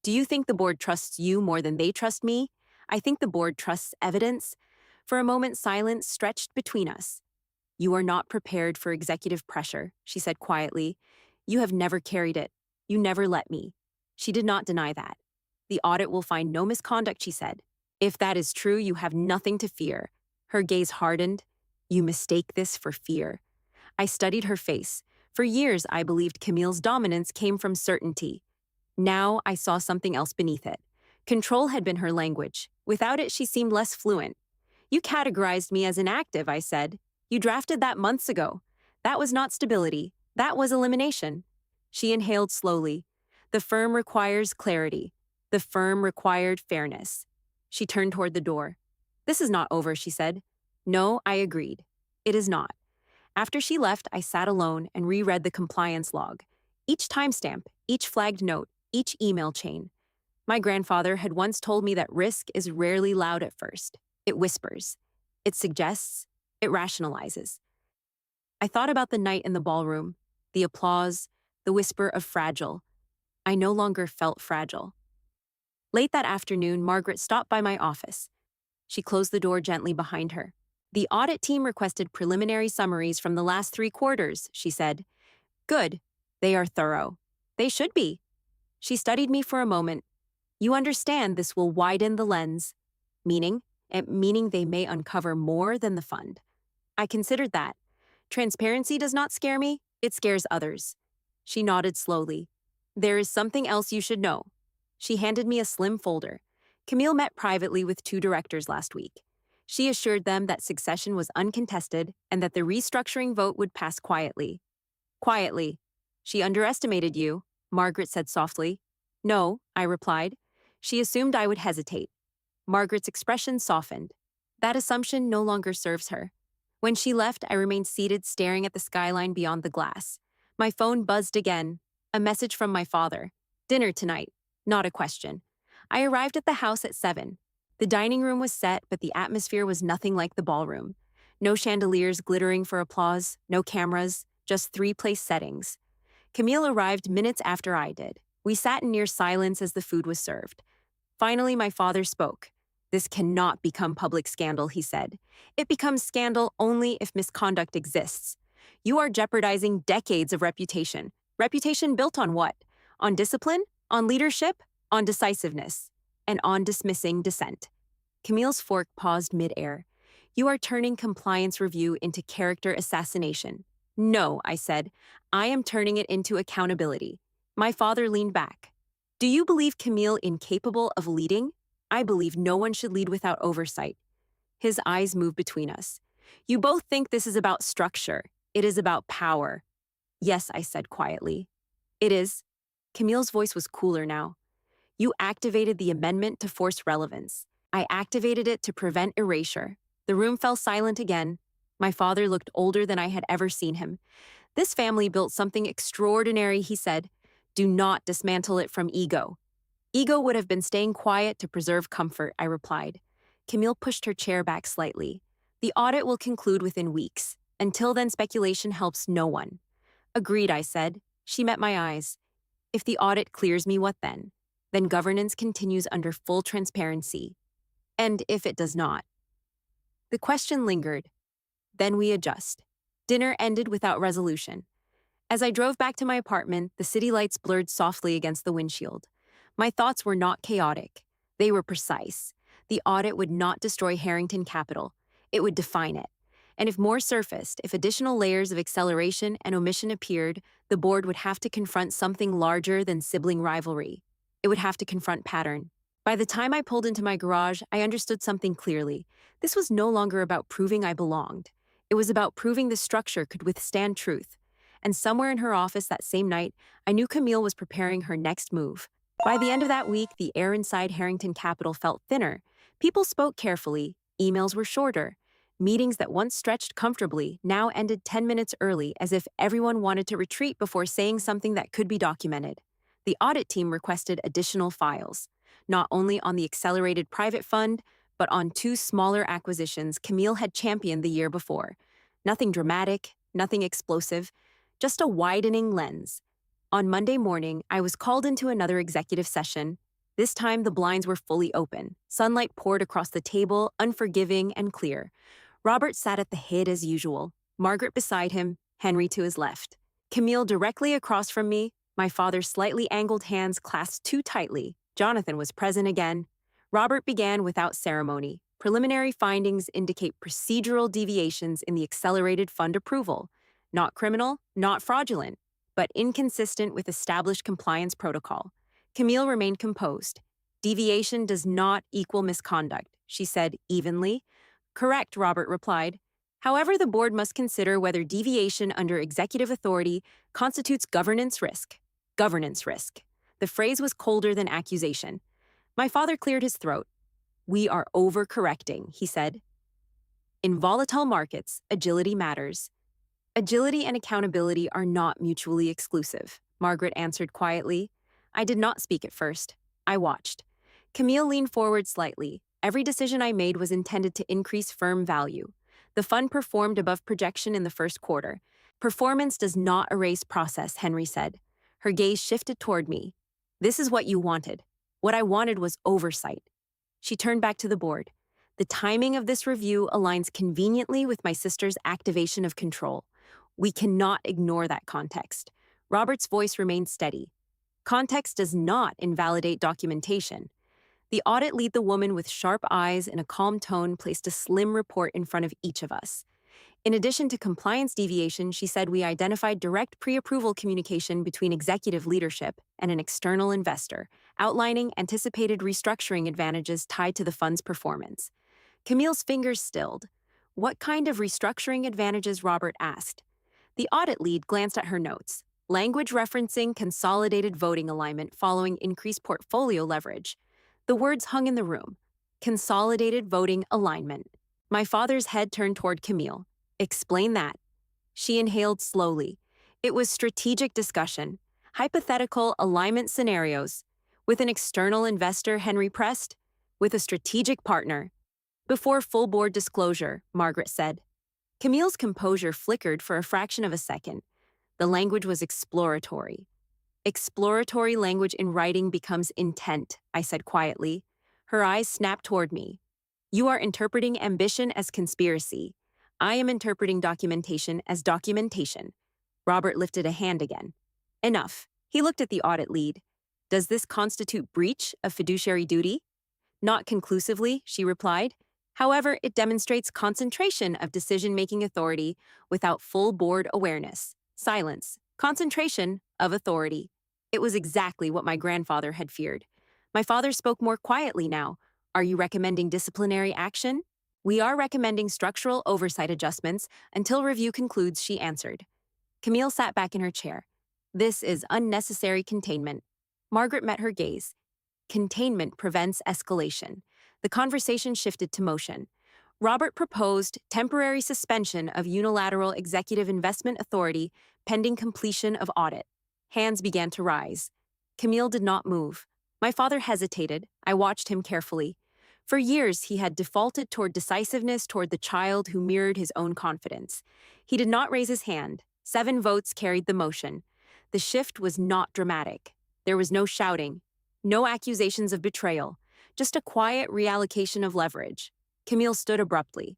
Do you think the board trusts you more than they trust me? I think the board trusts evidence. For a moment, silence stretched between us. You are not prepared for executive pressure, she said quietly. You have never carried it. You never let me. She did not deny that. The audit will find no misconduct, she said. If that is true, you have nothing to fear. Her gaze hardened. You mistake this for fear. I studied her face. For years, I believed Camille's dominance came from certainty. Now, I saw something else beneath it. Control had been her language. Without it, she seemed less fluent. You categorized me as inactive, I said. You drafted that months ago. That was not stability. That was elimination. She inhaled slowly. The firm requires clarity. The firm required fairness. She turned toward the door. This is not over, she said. No, I agreed. It is not. After she left, I sat alone and reread the compliance log. Each timestamp, each flagged note, each email chain. My grandfather had once told me that risk is rarely loud at first. It whispers. It suggests. It rationalizes. I thought about the night in the ballroom, the applause, the whisper of fragile. I no longer felt fragile. Late that afternoon, Margaret stopped by my office. She closed the door gently behind her. The audit team requested preliminary summaries from the last 3 quarters, she said. Good. They are thorough. They should be. She studied me for a moment. You understand this will widen the lens. Meaning they may uncover more than the fund. I considered that. Transparency does not scare me, it scares others. She nodded slowly. There is something else you should know. She handed me a slim folder. Camille met privately with 2 directors last week. She assured them that succession was uncontested and that the restructuring vote would pass quietly. Quietly. She underestimated you, Margaret said softly. No, I replied. She assumed I would hesitate. Margaret's expression softened. That assumption no longer serves her. When she left, I remained seated, staring at the skyline beyond the glass. My phone buzzed again. A message from my father. Dinner tonight. Not a question. I arrived at the house at 7. The dining room was set, but the atmosphere was nothing like the ballroom. No chandeliers glittering for applause, no cameras, just 3 place settings. Camille arrived minutes after I did. We sat in near silence as the food was served. Finally, my father spoke. This cannot become public scandal, he said. It becomes scandal only if misconduct exists. You are jeopardizing decades of reputation. Reputation built on what? On discipline? On leadership? On decisiveness? And on dismissing dissent. Camille's fork paused mid-air. You are turning compliance review into character assassination. No, I said. I am turning it into accountability. My father leaned back. Do you believe Camille incapable of leading? I believe no one should lead without oversight. His eyes moved between us. You both think this is about structure. It is about power. Yes, I said quietly. It is. Camille's voice was cooler now. You activated the amendment to force relevance. I activated it to prevent erasure. The room fell silent again. My father looked older than I had ever seen him. This family built something extraordinary, he said. Do not dismantle it from ego. Ego would have been staying quiet to preserve comfort, I replied. Camille pushed her chair back slightly. The audit will conclude within weeks. Until then, speculation helps no one. Agreed, I said. She met my eyes. If the audit clears me, what then? Then governance continues under full transparency. And if it does not? The question lingered. Then we adjust. Dinner ended without resolution. As I drove back to my apartment, the city lights blurred softly against the windshield. My thoughts were not chaotic. They were precise. The audit would not destroy Harrington Capital. It would define it. And if more surfaced, if additional layers of acceleration and omission appeared, the board would have to confront something larger than sibling rivalry. It would have to confront pattern. By the time I pulled into my garage, I understood something clearly. This was no longer about proving I belonged. It was about proving the structure could withstand truth. And somewhere in her office that same night, I knew Camille was preparing her next move. By the end of that week, the air inside Harrington Capital felt thinner. People spoke carefully, emails were shorter. Meetings that once stretched comfortably now ended 10 minutes early, as if everyone wanted to retreat before saying something that could be documented. The audit team requested additional files, not only on the accelerated private fund, but on two smaller acquisitions Camille had championed the year before. Nothing dramatic, nothing explosive, just a widening lens. On Monday morning, I was called into another executive session. This time, the blinds were fully open. Sunlight poured across the table, unforgiving and clear. Robert sat at the head as usual, Margaret beside him, Henry to his left. Camille directly across from me, my father's slightly angled hands clasped too tightly. Jonathan was present again. Robert began without ceremony. Preliminary findings indicate procedural deviations in the accelerated fund approval. Not criminal, not fraudulent, but inconsistent with established compliance protocol. Camille remained composed. Deviation does not equal misconduct, she said evenly. Correct, Robert replied. However, the board must consider whether deviation under executive authority constitutes governance risk. Governance risk. The phrase was colder than accusation. My father cleared his throat. We are overcorrecting, he said. In volatile markets, agility matters. Agility and accountability are not mutually exclusive, Margaret answered quietly. I did not speak at first. I watched. Camille leaned forward slightly. Every decision I made was intended to increase firm value. The fund performed above projection in the first quarter. Performance does not erase process, Henry said. Her gaze shifted toward me. This is what you wanted. What I wanted was oversight. She turned back to the board. The timing of this review aligns conveniently with my sister's activation of control. We cannot ignore that context. Robert's voice remained steady. Context does not invalidate documentation. The audit lead, the woman with sharp eyes and a calm tone, placed a slim report in front of each of us. In addition to compliance deviation, she said we identified direct pre-approval communication between executive leadership and an external investor, outlining anticipated restructuring advantages tied to the fund's performance. Camille's fingers stilled. What kind of restructuring advantages? Robert asked. The audit lead glanced at her notes. Language referencing consolidated voting alignment following increased portfolio leverage. The words hung in the room. Consolidated voting alignment. My father's head turned toward Camille. Explain that. She inhaled slowly. It was strategic discussion. Hypothetical alignment scenarios. With an external investor, Henry pressed. With a strategic partner. Before full board disclosure, Margaret said. Camille's composure flickered for a fraction of a second. The language was exploratory. Exploratory language in writing becomes intent, I said quietly. Her eyes snapped toward me. You are interpreting ambition as conspiracy. I am interpreting documentation as documentation. Robert lifted a hand again. Enough. He looked at the audit lead. Does this constitute breach of fiduciary duty? Not conclusively, she replied. However, it demonstrates concentration of decision-making authority without full board awareness. Silence. Concentration of authority. It was exactly what my grandfather had feared. My father spoke more quietly now. Are you recommending disciplinary action? We are recommending structural oversight adjustments until review concludes, she answered. Camille sat back in her chair. This is unnecessary containment. Margaret met her gaze. Containment prevents escalation. The conversation shifted to motion. Robert proposed temporary suspension of unilateral executive investment authority pending completion of audit. Hands began to rise. Camille did not move. My father hesitated. I watched him carefully. For years, he had defaulted toward decisiveness toward the child who mirrored his own confidence. He did not raise his hand. 7 votes carried the motion. The shift was not dramatic. There was no shouting, no accusations of betrayal, just a quiet reallocation of leverage. Camille stood abruptly.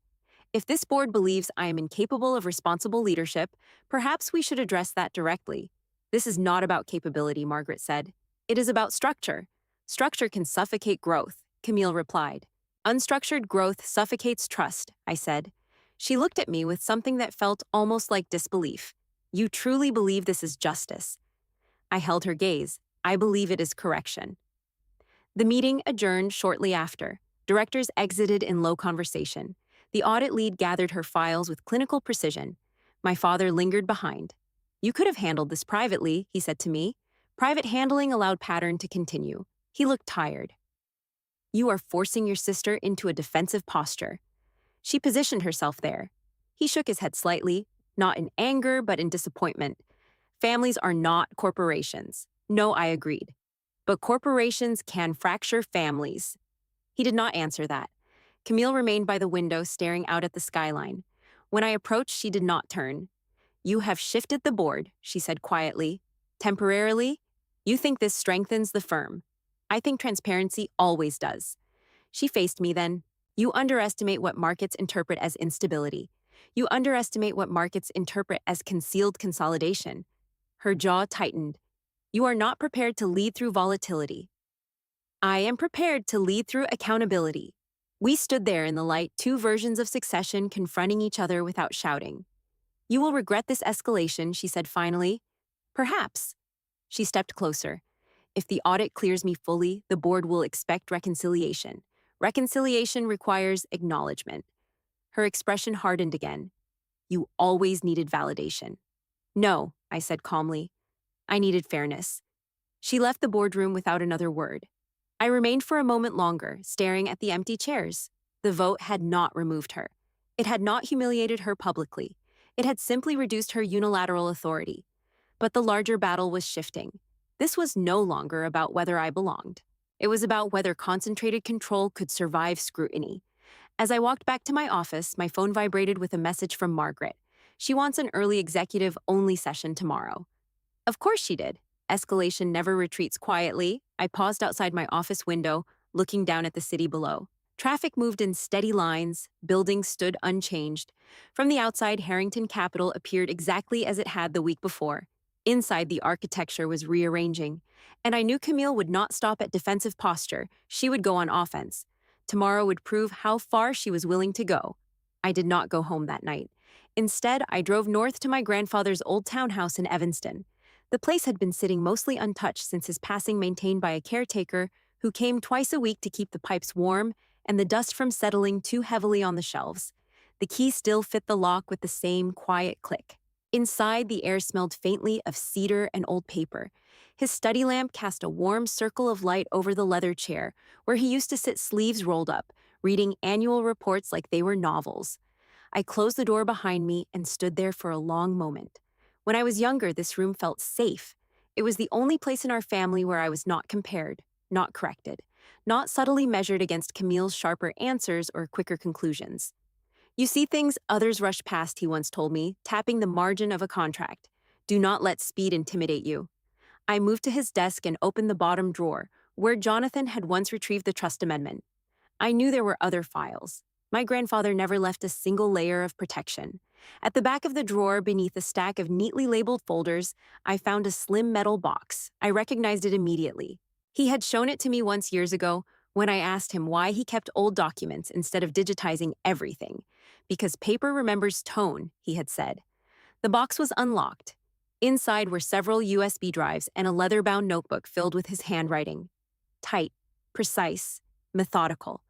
If this board believes I am incapable of responsible leadership, perhaps we should address that directly. This is not about capability, Margaret said. It is about structure. Structure can suffocate growth, Camille replied. Unstructured growth suffocates trust, I said. She looked at me with something that felt almost like disbelief. You truly believe this is justice? I held her gaze. I believe it is correction. The meeting adjourned shortly after. Directors exited in low conversation. The audit lead gathered her files with clinical precision. My father lingered behind. You could have handled this privately, he said to me. Private handling allowed pattern to continue. He looked tired. You are forcing your sister into a defensive posture. She positioned herself there. He shook his head slightly, not in anger, but in disappointment. Families are not corporations. No, I agreed. But corporations can fracture families. He did not answer that. Camille remained by the window, staring out at the skyline. When I approached, she did not turn. You have shifted the board, she said quietly. Temporarily, you think this strengthens the firm. I think transparency always does. She faced me then. You underestimate what markets interpret as instability. You underestimate what markets interpret as concealed consolidation. Her jaw tightened. You are not prepared to lead through volatility. I am prepared to lead through accountability. We stood there in the light, two versions of succession confronting each other without shouting. You will regret this escalation, she said finally. Perhaps. She stepped closer. If the audit clears me fully, the board will expect reconciliation. Reconciliation requires acknowledgement. Her expression hardened again. You always needed validation. No, I said calmly. I needed fairness. She left the boardroom without another word. I remained for a moment longer, staring at the empty chairs. The vote had not removed her. It had not humiliated her publicly. It had simply reduced her unilateral authority. But the larger battle was shifting. This was no longer about whether I belonged. It was about whether concentrated control could survive scrutiny. As I walked back to my office, my phone vibrated with a message from Margaret. She wants an early executive-only session tomorrow. Of course she did. Escalation never retreats quietly. I paused outside my office window, looking down at the city below. Traffic moved in steady lines, buildings stood unchanged. From the outside, Harrington Capital appeared exactly as it had the week before. Inside, the architecture was rearranging, and I knew Camille would not stop at defensive posture. She would go on offense. Tomorrow would prove how far she was willing to go. I did not go home that night. Instead, I drove north to my grandfather's old townhouse in Evanston. The place had been sitting mostly untouched since his passing, maintained by a caretaker who came twice a week to keep the pipes warm and the dust from settling too heavily on the shelves. The key still fit the lock with the same quiet click. Inside, the air smelled faintly of cedar and old paper. His study lamp cast a warm circle of light over the leather chair, where he used to sit sleeves rolled up, reading annual reports like they were novels. I closed the door behind me and stood there for a long moment. When I was younger, this room felt safe. It was the only place in our family where I was not compared, not corrected, not subtly measured against Camille's sharper answers or quicker conclusions. You see things others rush past, he once told me, tapping the margin of a contract. Do not let speed intimidate you. I moved to his desk and opened the bottom drawer, where Jonathan had once retrieved the trust amendment. I knew there were other files. My grandfather never left a single layer of protection. At the back of the drawer, beneath a stack of neatly labeled folders, I found a slim metal box. I recognized it immediately. He had shown it to me once years ago when I asked him why he kept old documents instead of digitizing everything. Because paper remembers tone, he had said. The box was unlocked. Inside were several USB drives and a leather-bound notebook filled with his handwriting. Tight, precise, methodical.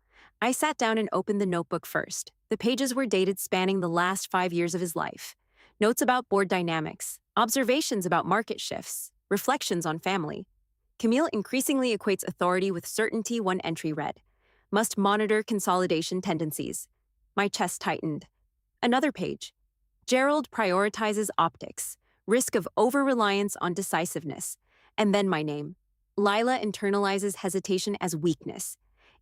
I sat down and opened the notebook first. The pages were dated, spanning the last 5 years of his life. Notes about board dynamics, observations about market shifts, reflections on family. Camille increasingly equates authority with certainty, one entry read. Must monitor consolidation tendencies. My chest tightened. Another page. Gerald prioritizes optics, risk of over-reliance on decisiveness. And then my name. Lila internalizes hesitation as weakness.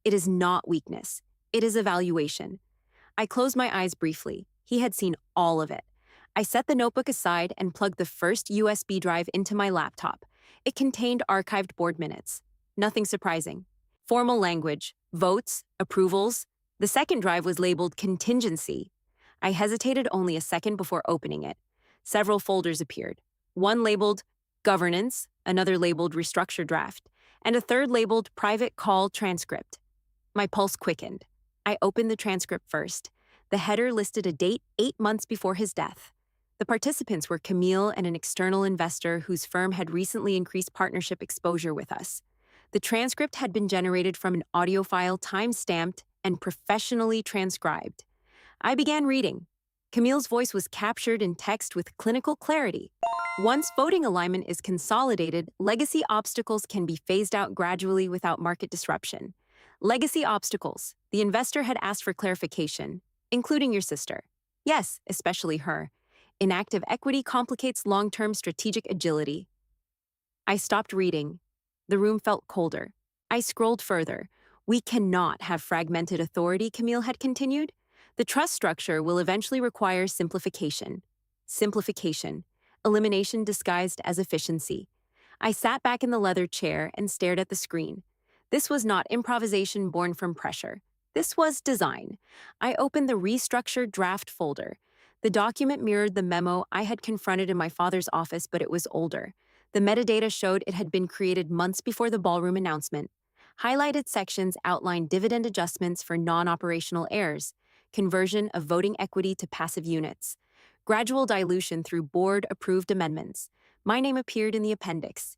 It is not weakness. It is evaluation. I closed my eyes briefly. He had seen all of it. I set the notebook aside and plugged the first USB drive into my laptop. It contained archived board minutes. Nothing surprising. Formal language, votes, approvals. The second drive was labeled contingency. I hesitated only a second before opening it. Several folders appeared. One labeled governance, another labeled restructure draft, and a third labeled private call transcript. My pulse quickened. I opened the transcript first. The header listed a date 8 months before his death. The participants were Camille and an external investor whose firm had recently increased partnership exposure with us. The transcript had been generated from an audio file time-stamped and professionally transcribed. I began reading. Camille's voice was captured in text with clinical clarity. Once voting alignment is consolidated, legacy obstacles can be phased out gradually without market disruption. Legacy obstacles. The investor had asked for clarification, including your sister. Yes, especially her. Inactive equity complicates long-term strategic agility. I stopped reading. The room felt colder. I scrolled further. We cannot have fragmented authority, Camille had continued. The trust structure will eventually require simplification. Simplification. Elimination disguised as efficiency. I sat back in the leather chair and stared at the screen. This was not improvisation born from pressure. This was design. I opened the restructured draft folder. The document mirrored the memo I had confronted in my father's office, but it was older. The metadata showed it had been created months before the ballroom announcement. Highlighted sections outlined dividend adjustments for non-operational heirs, conversion of voting equity to passive units, gradual dilution through board-approved amendments. My name appeared in the appendix.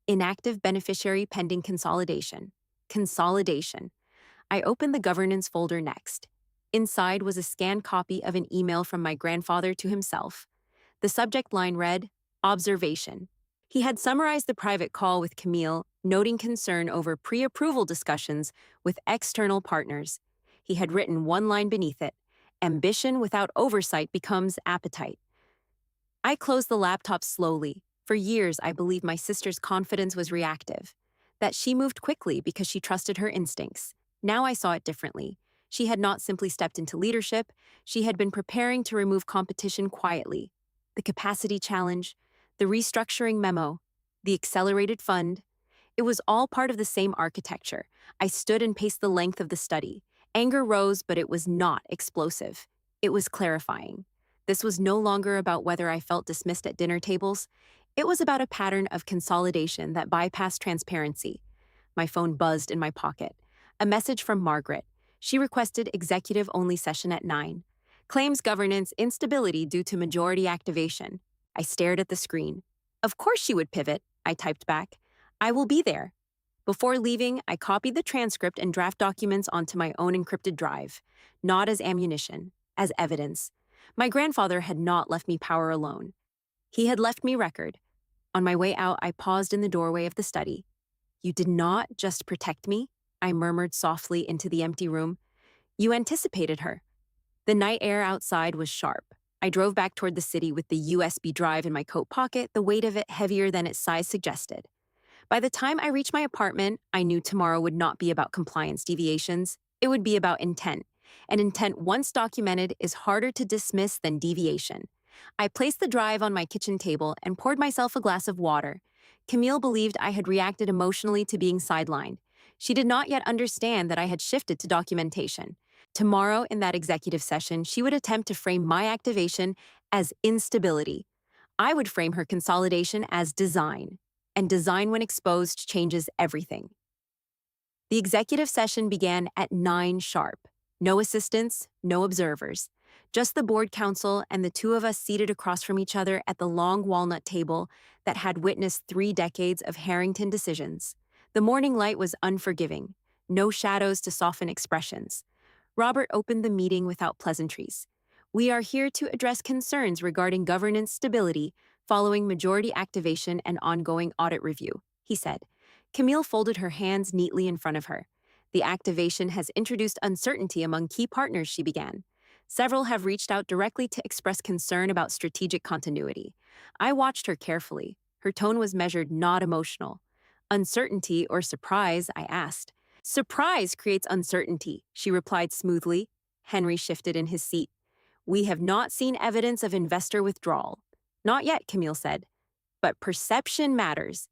Inactive beneficiary pending consolidation. Consolidation. I opened the governance folder next. Inside was a scanned copy of an email from my grandfather to himself. The subject line read, Observation. He had summarized the private call with Camille, noting concern over pre-approval discussions with external partners. He had written one line beneath it, Ambition without oversight becomes appetite. I closed the laptop slowly. For years, I believed my sister's confidence was reactive, that she moved quickly because she trusted her instincts. Now I saw it differently. She had not simply stepped into leadership, she had been preparing to remove competition quietly. The capacity challenge, the restructuring memo, the accelerated fund. It was all part of the same architecture. I stood and paced the length of the study. Anger rose, but it was not explosive. It was clarifying. This was no longer about whether I felt dismissed at dinner tables. It was about a pattern of consolidation that bypassed transparency. My phone buzzed in my pocket. A message from Margaret. She requested executive-only session at 9. Claims governance instability due to majority activation. I stared at the screen. Of course she would pivot, I typed back. I will be there. Before leaving, I copied the transcript and draft documents onto my own encrypted drive, not as ammunition, as evidence. My grandfather had not left me power alone. He had left me record. On my way out, I paused in the doorway of the study. You did not just protect me, I murmured softly into the empty room. You anticipated her. The night air outside was sharp. I drove back toward the city with the USB drive in my coat pocket, the weight of it heavier than its size suggested. By the time I reached my apartment, I knew tomorrow would not be about compliance deviations. It would be about intent. And intent once documented is harder to dismiss than deviation. I placed the drive on my kitchen table and poured myself a glass of water. Camille believed I had reacted emotionally to being sidelined. She did not yet understand that I had shifted to documentation. Tomorrow, in that executive session, she would attempt to frame my activation as instability. I would frame her consolidation as design. And design, when exposed, changes everything. The executive session began at 9 sharp. No assistants, no observers. Just the board council and the two of us seated across from each other at the long walnut table that had witnessed 3 decades of Harrington decisions. The morning light was unforgiving. No shadows to soften expressions. Robert opened the meeting without pleasantries. We are here to address concerns regarding governance stability following majority activation and ongoing audit review, he said. Camille folded her hands neatly in front of her. The activation has introduced uncertainty among key partners, she began. Several have reached out directly to express concern about strategic continuity. I watched her carefully. Her tone was measured, not emotional. Uncertainty or surprise, I asked. Surprise creates uncertainty, she replied smoothly. Henry shifted in his seat. We have not seen evidence of investor withdrawal. Not yet, Camille said. But perception matters.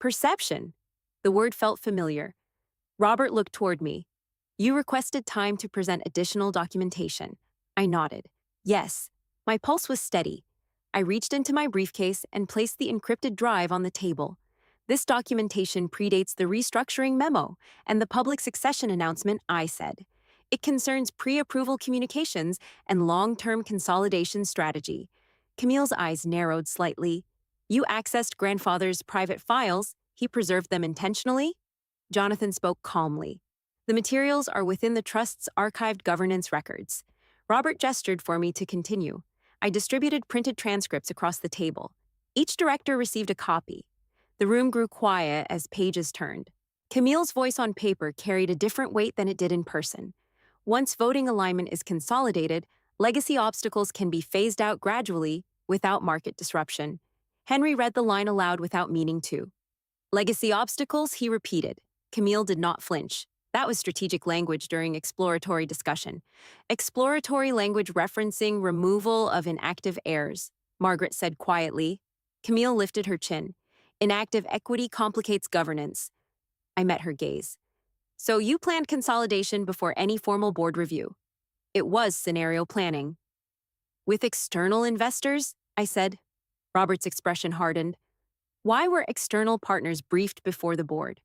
Perception. The word felt familiar. Robert looked toward me. You requested time to present additional documentation. I nodded. Yes. My pulse was steady. I reached into my briefcase and placed the encrypted drive on the table. This documentation predates the restructuring memo and the public succession announcement, I said. It concerns pre-approval communications and long-term consolidation strategy. Camille's eyes narrowed slightly. You accessed grandfather's private files. He preserved them intentionally? Jonathan spoke calmly. The materials are within the trust's archived governance records. Robert gestured for me to continue. I distributed printed transcripts across the table. Each director received a copy. The room grew quiet as pages turned. Camille's voice on paper carried a different weight than it did in person. Once voting alignment is consolidated, legacy obstacles can be phased out gradually without market disruption. Henry read the line aloud without meaning to. Legacy obstacles, he repeated. Camille did not flinch. That was strategic language during exploratory discussion. Exploratory language referencing removal of inactive heirs, Margaret said quietly. Camille lifted her chin. Inactive equity complicates governance. I met her gaze. So you planned consolidation before any formal board review. It was scenario planning. With external investors? I said. Robert's expression hardened. Why were external partners briefed before the board?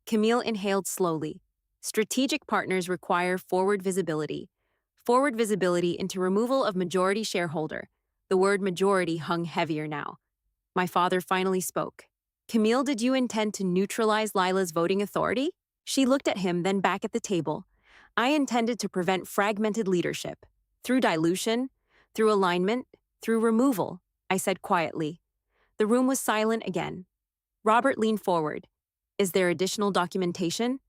Camille inhaled slowly. Strategic partners require forward visibility. Forward visibility into removal of majority shareholder. The word majority hung heavier now. My father finally spoke. Camille, did you intend to neutralize Lila's voting authority? She looked at him, then back at the table. I intended to prevent fragmented leadership. Through dilution, through alignment, through removal, I said quietly. The room was silent again. Robert leaned forward. Is there additional documentation?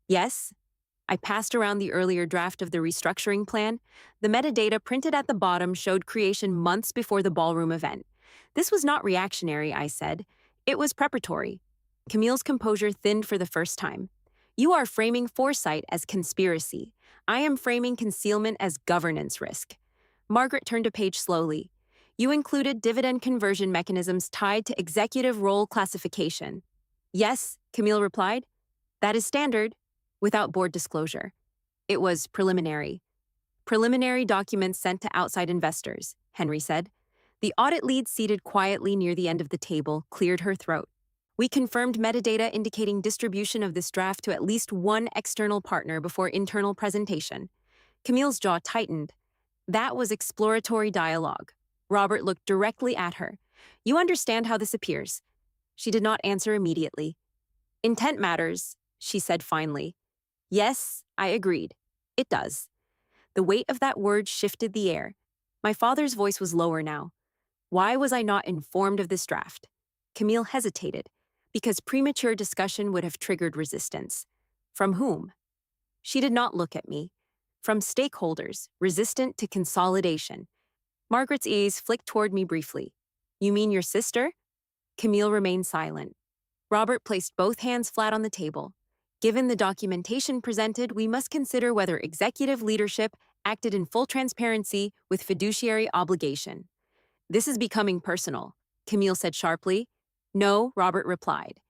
Yes. I passed around the earlier draft of the restructuring plan. The metadata printed at the bottom showed creation months before the ballroom event. This was not reactionary, I said. It was preparatory. Camille's composure thinned for the first time. You are framing foresight as conspiracy. I am framing concealment as governance risk. Margaret turned a page slowly. You included dividend conversion mechanisms tied to executive role classification. Yes, Camille replied. That is standard, without board disclosure. It was preliminary. Preliminary documents sent to outside investors, Henry said. The audit lead seated quietly near the end of the table cleared her throat. We confirmed metadata indicating distribution of this draft to at least one external partner before internal presentation. Camille's jaw tightened. That was exploratory dialogue. Robert looked directly at her. You understand how this appears. She did not answer immediately. Intent matters, she said finally. Yes, I agreed. It does. The weight of that word shifted the air. My father's voice was lower now. Why was I not informed of this draft? Camille hesitated, because premature discussion would have triggered resistance. From whom? She did not look at me. From stakeholders, resistant to consolidation. Margaret's eyes flicked toward me briefly. You mean your sister? Camille remained silent. Robert placed both hands flat on the table. Given the documentation presented, we must consider whether executive leadership acted in full transparency with fiduciary obligation. This is becoming personal, Camille said sharply. No, Robert replied.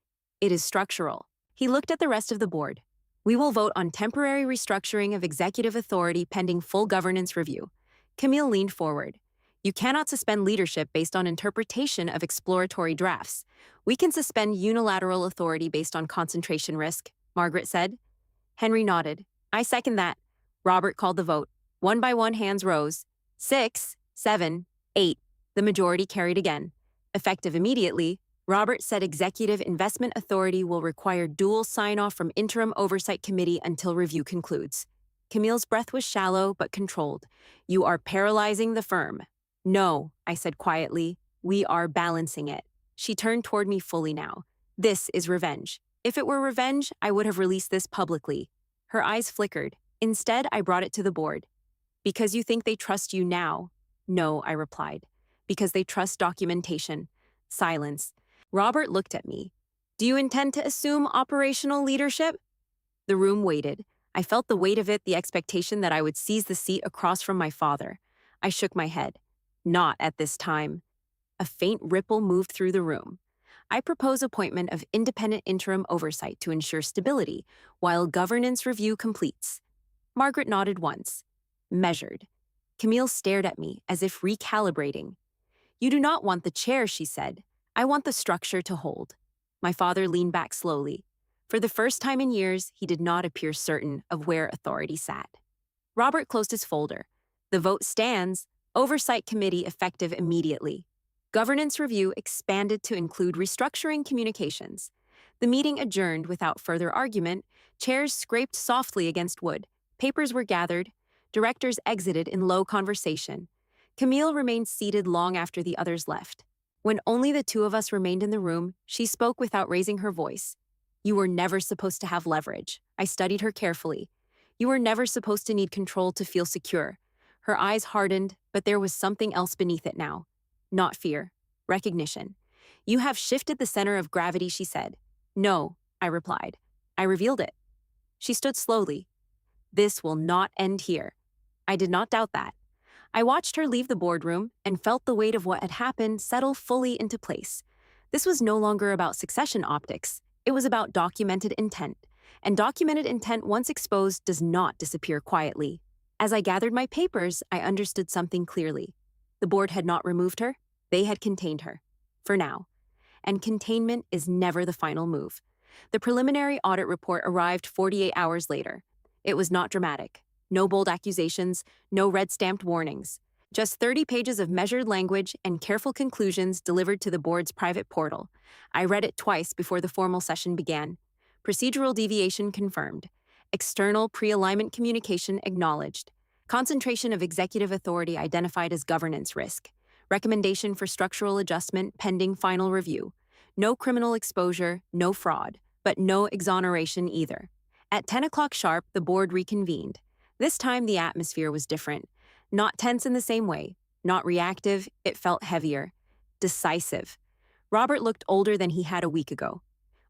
It is structural. He looked at the rest of the board. We will vote on temporary restructuring of executive authority pending full governance review. Camille leaned forward. You cannot suspend leadership based on interpretation of exploratory drafts. We can suspend unilateral authority based on concentration risk, Margaret said. Henry nodded. I second that. Robert called the vote. One by one hands rose. 6, 7, 8. The majority carried again. Effective immediately, Robert said executive investment authority will require dual sign-off from interim oversight committee until review concludes. Camille's breath was shallow but controlled. You are paralyzing the firm. No, I said quietly. We are balancing it. She turned toward me fully now. This is revenge. If it were revenge, I would have released this publicly. Her eyes flickered. Instead, I brought it to the board. Because you think they trust you now? No, I replied. Because they trust documentation. Silence. Robert looked at me. Do you intend to assume operational leadership? The room waited. I felt the weight of it, the expectation that I would seize the seat across from my father. I shook my head. Not at this time. A faint ripple moved through the room. I propose appointment of independent interim oversight to ensure stability while governance review completes. Margaret nodded once. Measured. Camille stared at me as if recalibrating. You do not want the chair, she said. I want the structure to hold. My father leaned back slowly. For the first time in years, he did not appear certain of where authority sat. Robert closed his folder. The vote stands. Oversight Committee effective immediately. Governance review expanded to include restructuring communications. The meeting adjourned without further argument. Chairs scraped softly against wood. Papers were gathered. Directors exited in low conversation. Camille remained seated long after the others left. When only the two of us remained in the room, she spoke without raising her voice. You were never supposed to have leverage. I studied her carefully. You were never supposed to need control to feel secure. Her eyes hardened, but there was something else beneath it now. Not fear. Recognition. You have shifted the center of gravity, she said. No, I replied. I revealed it. She stood slowly. This will not end here. I did not doubt that. I watched her leave the boardroom and felt the weight of what had happened settle fully into place. This was no longer about succession optics. It was about documented intent. And documented intent, once exposed, does not disappear quietly. As I gathered my papers, I understood something clearly. The board had not removed her. They had contained her. For now. And containment is never the final move. The preliminary audit report arrived 48 hours later. It was not dramatic. No bold accusations, no red-stamped warnings. Just 30 pages of measured language and careful conclusions delivered to the board's private portal. I read it twice before the formal session began. Procedural deviation confirmed. External pre-alignment communication acknowledged. Concentration of executive authority identified as governance risk. Recommendation for structural adjustment pending final review. No criminal exposure, no fraud, but no exoneration either. At 10 o'clock sharp, the board reconvened. This time the atmosphere was different. Not tense in the same way. Not reactive, it felt heavier. Decisive. Robert looked older than he had a week ago.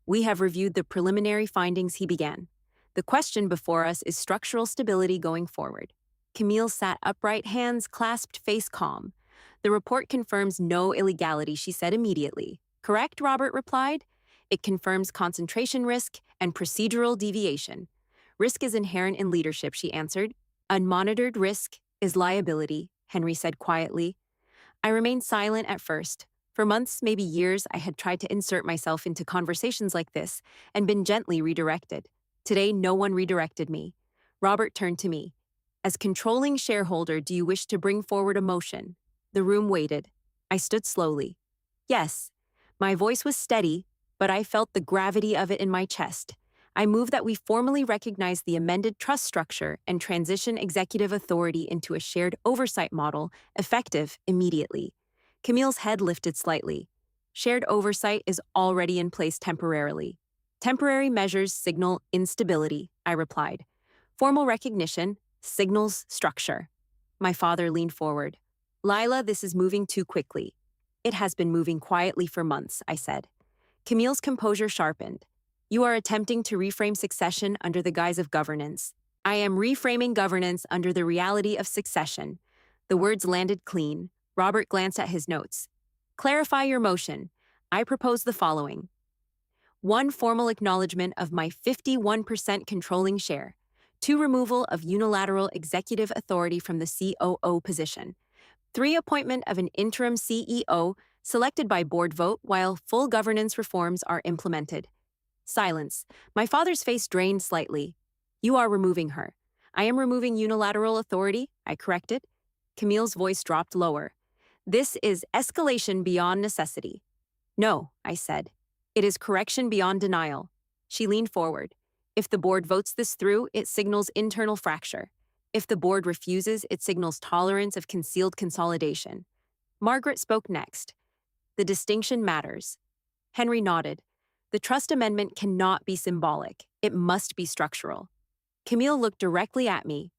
We have reviewed the preliminary findings, he began. The question before us is structural stability going forward. Camille sat upright, hands clasped, face calm. The report confirms no illegality, she said immediately. Correct, Robert replied. It confirms concentration risk and procedural deviation. Risk is inherent in leadership, she answered. Unmonitored risk is liability, Henry said quietly. I remained silent at first. For months, maybe years, I had tried to insert myself into conversations like this and been gently redirected. Today, no one redirected me. Robert turned to me. As controlling shareholder, do you wish to bring forward a motion? The room waited. I stood slowly. Yes. My voice was steady, but I felt the gravity of it in my chest. I move that we formally recognize the amended trust structure and transition executive authority into a shared oversight model, effective immediately. Camille's head lifted slightly. Shared oversight is already in place temporarily. Temporary measures signal instability, I replied. Formal recognition signals structure. My father leaned forward. Lila, this is moving too quickly. It has been moving quietly for months, I said. Camille's composure sharpened. You are attempting to reframe succession under the guise of governance. I am reframing governance under the reality of succession. The words landed clean. Robert glanced at his notes. Clarify your motion. I propose the following. 1. Formal acknowledgement of my 51% controlling share. 2. Removal of unilateral executive authority from the COO position. 3. Appointment of an interim CEO selected by board vote while full governance reforms are implemented. Silence. My father's face drained slightly. You are removing her. I am removing unilateral authority, I corrected. Camille's voice dropped lower. This is escalation beyond necessity. No, I said. It is correction beyond denial. She leaned forward. If the board votes this through, it signals internal fracture. If the board refuses, it signals tolerance of concealed consolidation. Margaret spoke next. The distinction matters. Henry nodded. The trust amendment cannot be symbolic. It must be structural. Camille looked directly at me.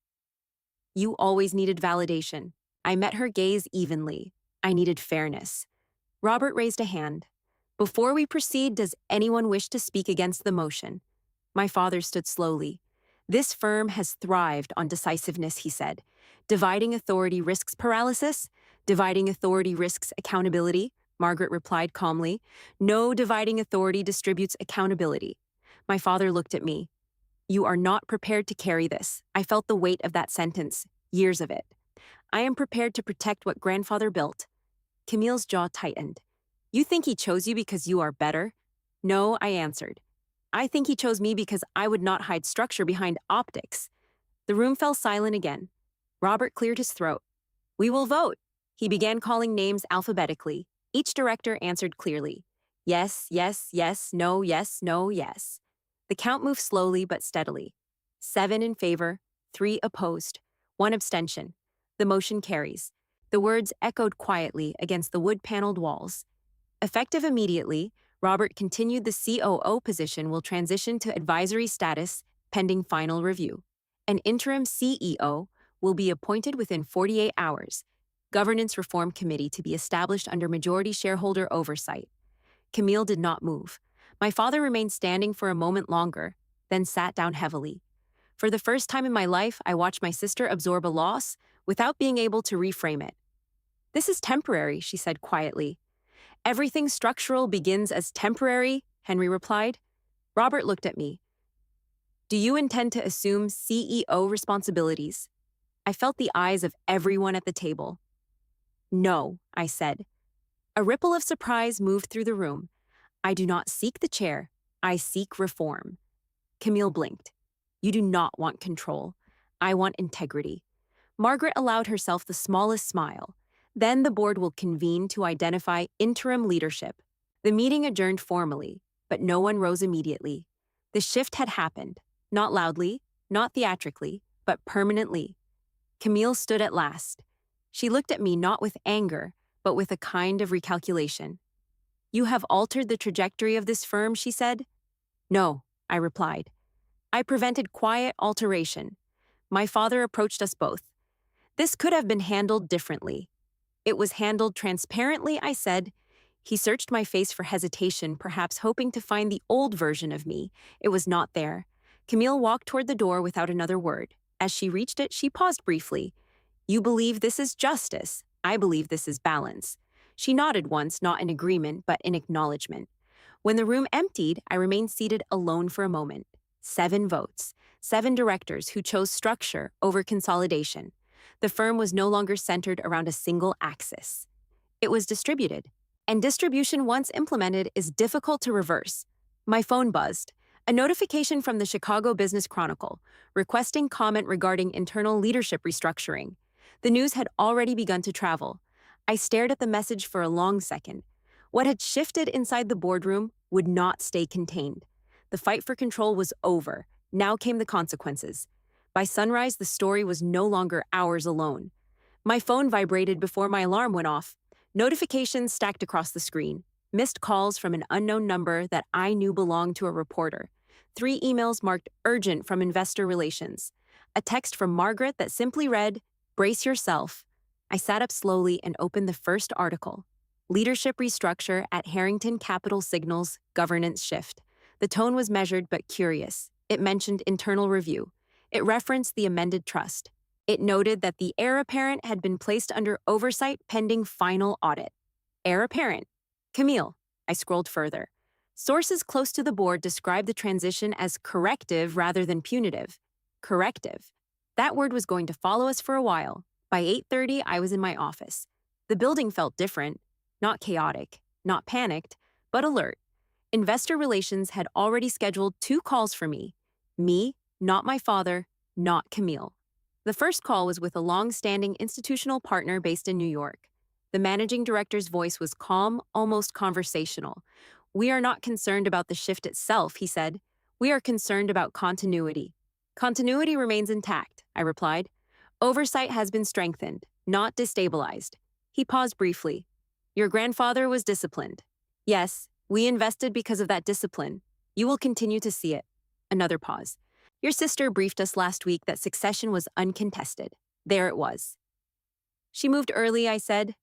You always needed validation. I met her gaze evenly. I needed fairness. Robert raised a hand. Before we proceed, does anyone wish to speak against the motion? My father stood slowly. This firm has thrived on decisiveness, he said. Dividing authority risks paralysis. Dividing authority risks accountability. Margaret replied calmly. No dividing authority distributes accountability. My father looked at me. You are not prepared to carry this. I felt the weight of that sentence, years of it. I am prepared to protect what grandfather built. Camille's jaw tightened. You think he chose you because you are better? No, I answered. I think he chose me because I would not hide structure behind optics. The room fell silent again. Robert cleared his throat. We will vote. He began calling names alphabetically. Each director answered clearly. Yes, yes, yes, no, yes, no, yes. The count moved slowly but steadily. 7 in favor, 3 opposed, 1 abstention. The motion carries. The words echoed quietly against the wood-paneled walls. Effective immediately, Robert continued the COO position will transition to advisory status pending final review. An interim CEO will be appointed within 48 hours. Governance Reform Committee to be established under majority shareholder oversight. Camille did not move. My father remained standing for a moment longer, then sat down heavily. For the first time in my life, I watched my sister absorb a loss without being able to reframe it. This is temporary, she said quietly. Everything structural begins as temporary, Henry replied. Robert looked at me. Do you intend to assume CEO responsibilities? I felt the eyes of everyone at the table. No, I said. A ripple of surprise moved through the room. I do not seek the chair. I seek reform. Camille blinked. You do not want control. I want integrity. Margaret allowed herself the smallest smile. Then the board will convene to identify interim leadership. The meeting adjourned formally, but no one rose immediately. The shift had happened, not loudly, not theatrically, but permanently. Camille stood at last. She looked at me not with anger, but with a kind of recalculation. You have altered the trajectory of this firm, she said. No, I replied. I prevented quiet alteration. My father approached us both. This could have been handled differently. It was handled transparently, I said. He searched my face for hesitation, perhaps hoping to find the old version of me. It was not there. Camille walked toward the door without another word. As she reached it, she paused briefly. You believe this is justice. I believe this is balance. She nodded once, not in agreement, but in acknowledgement. When the room emptied, I remained seated alone for a moment. 7 votes, 7 directors who chose structure over consolidation. The firm was no longer centered around a single axis. It was distributed. And distribution once implemented is difficult to reverse. My phone buzzed. A notification from the Chicago Business Chronicle, requesting comment regarding internal leadership restructuring. The news had already begun to travel. I stared at the message for a long second. What had shifted inside the boardroom would not stay contained. The fight for control was over. Now came the consequences. By sunrise, the story was no longer ours alone. My phone vibrated before my alarm went off. Notifications stacked across the screen. Missed calls from an unknown number that I knew belonged to a reporter. 3 emails marked urgent from investor relations. A text from Margaret that simply read, "Brace yourself." I sat up slowly and opened the first article. Leadership restructure at Harrington Capital signals governance shift. The tone was measured but curious. It mentioned internal review. It referenced the amended trust. It noted that the heir apparent had been placed under oversight pending final audit. Heir apparent. Camille. I scrolled further. Sources close to the board described the transition as corrective rather than punitive. Corrective. That word was going to follow us for a while. By 8:30, I was in my office. The building felt different. Not chaotic, not panicked, but alert. Investor relations had already scheduled 2 calls for me. Me, not my father, not Camille. The first call was with a long-standing institutional partner based in New York. The managing director's voice was calm, almost conversational. We are not concerned about the shift itself, he said. We are concerned about continuity. Continuity remains intact, I replied. Oversight has been strengthened, not destabilized. He paused briefly. Your grandfather was disciplined. Yes, we invested because of that discipline. You will continue to see it. Another pause. Your sister briefed us last week that succession was uncontested. There it was. She moved early, I said.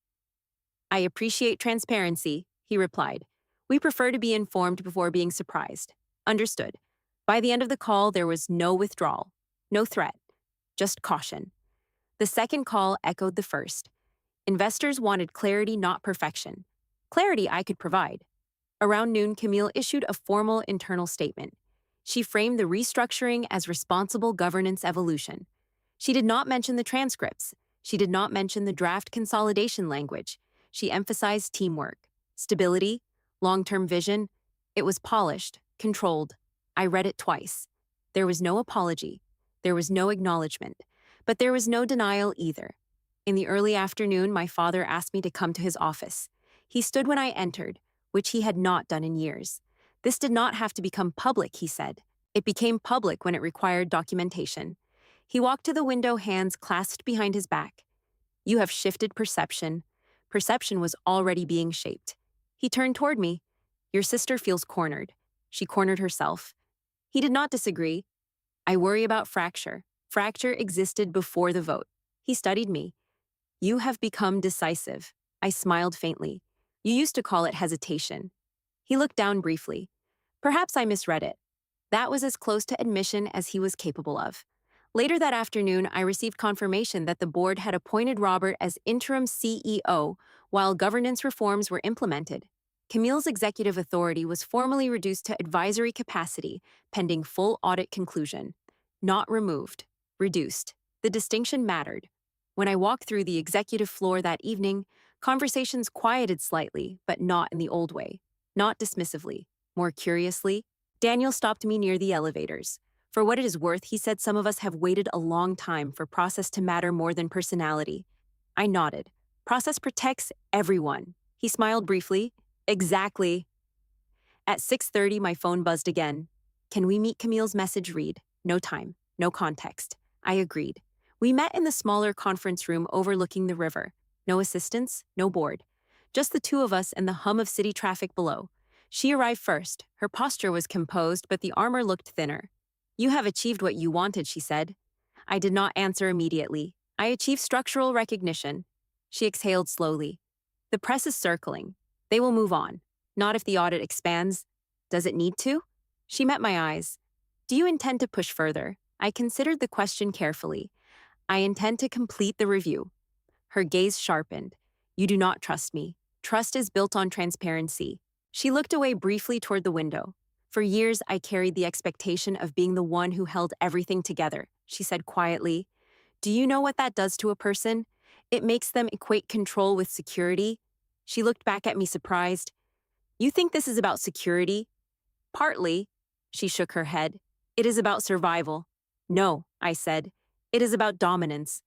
I appreciate transparency, he replied. We prefer to be informed before being surprised. Understood. By the end of the call, there was no withdrawal, no threat, just caution. The second call echoed the first. Investors wanted clarity, not perfection. Clarity I could provide. Around noon, Camille issued a formal internal statement. She framed the restructuring as responsible governance evolution. She did not mention the transcripts. She did not mention the draft consolidation language. She emphasized teamwork, stability, long-term vision. It was polished, controlled. I read it twice. There was no apology. There was no acknowledgement. But there was no denial either. In the early afternoon, my father asked me to come to his office. He stood when I entered, which he had not done in years. This did not have to become public, he said. It became public when it required documentation. He walked to the window, hands clasped behind his back. You have shifted perception. Perception was already being shaped. He turned toward me. Your sister feels cornered. She cornered herself. He did not disagree. I worry about fracture. Fracture existed before the vote. He studied me. You have become decisive. I smiled faintly. You used to call it hesitation. He looked down briefly. Perhaps I misread it. That was as close to admission as he was capable of. Later that afternoon, I received confirmation that the board had appointed Robert as interim CEO while governance reforms were implemented. Camille's executive authority was formally reduced to advisory capacity, pending full audit conclusion. Not removed, reduced. The distinction mattered. When I walked through the executive floor that evening, conversations quieted slightly, but not in the old way. Not dismissively, more curiously. Daniel stopped me near the elevators. For what it is worth, he said some of us have waited a long time for process to matter more than personality. I nodded. Process protects everyone. He smiled briefly. Exactly. At 6:30, my phone buzzed again. Can we meet? Camille's message read. No time, no context. I agreed. We met in the smaller conference room overlooking the river. No assistants, no board. Just the two of us and the hum of city traffic below. She arrived first. Her posture was composed, but the armor looked thinner. You have achieved what you wanted, she said. I did not answer immediately. I achieved structural recognition. She exhaled slowly. The press is circling. They will move on. Not if the audit expands. Does it need to? She met my eyes. Do you intend to push further? I considered the question carefully. I intend to complete the review. Her gaze sharpened. You do not trust me. Trust is built on transparency. She looked away briefly toward the window. For years, I carried the expectation of being the one who held everything together, she said quietly. Do you know what that does to a person? It makes them equate control with security. She looked back at me surprised. You think this is about security? Partly. She shook her head. It is about survival. No, I said. It is about dominance.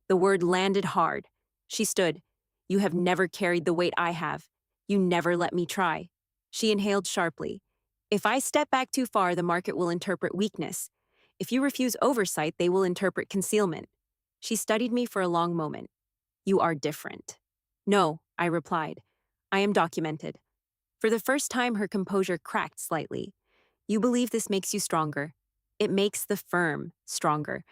The word landed hard. She stood. You have never carried the weight I have. You never let me try. She inhaled sharply. If I step back too far, the market will interpret weakness. If you refuse oversight, they will interpret concealment. She studied me for a long moment. You are different. No, I replied. I am documented. For the first time, her composure cracked slightly. You believe this makes you stronger. It makes the firm stronger.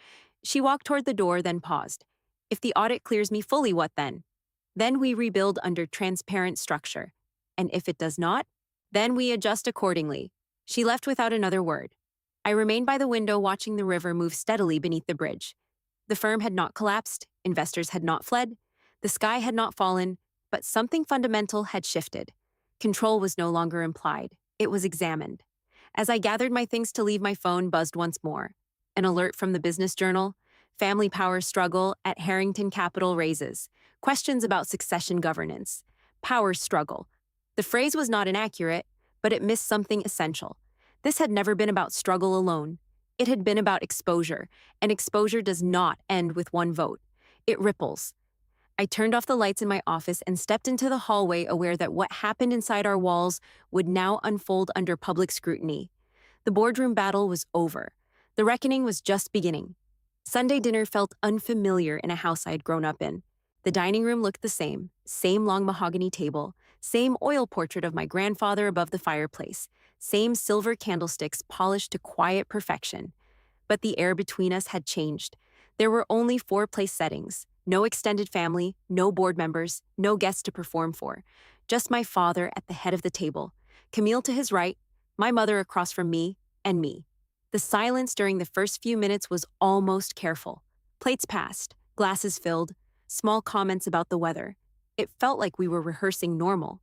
She walked toward the door, then paused. If the audit clears me fully, what then? Then we rebuild under transparent structure. And if it does not, then we adjust accordingly. She left without another word. I remained by the window watching the river move steadily beneath the bridge. The firm had not collapsed, investors had not fled, the sky had not fallen, but something fundamental had shifted. Control was no longer implied. It was examined. As I gathered my things to leave, my phone buzzed once more. An alert from the Business Journal. Family power struggle at Harrington Capital raises. Questions about succession governance. Power struggle. The phrase was not inaccurate, but it missed something essential. This had never been about struggle alone. It had been about exposure, and exposure does not end with one vote. It ripples. I turned off the lights in my office and stepped into the hallway, aware that what happened inside our walls would now unfold under public scrutiny. The boardroom battle was over. The reckoning was just beginning. Sunday dinner felt unfamiliar in a house I had grown up in. The dining room looked the same long mahogany table, same oil portrait of my grandfather above the fireplace, same silver candlesticks polished to quiet perfection. But the air between us had changed. There were only 4 place settings, no extended family, no board members, no guests to perform for. Just my father at the head of the table, Camille to his right, my mother across from me, and me. The silence during the first few minutes was almost careful. Plates passed, glasses filled, small comments about the weather. It felt like we were rehearsing normal.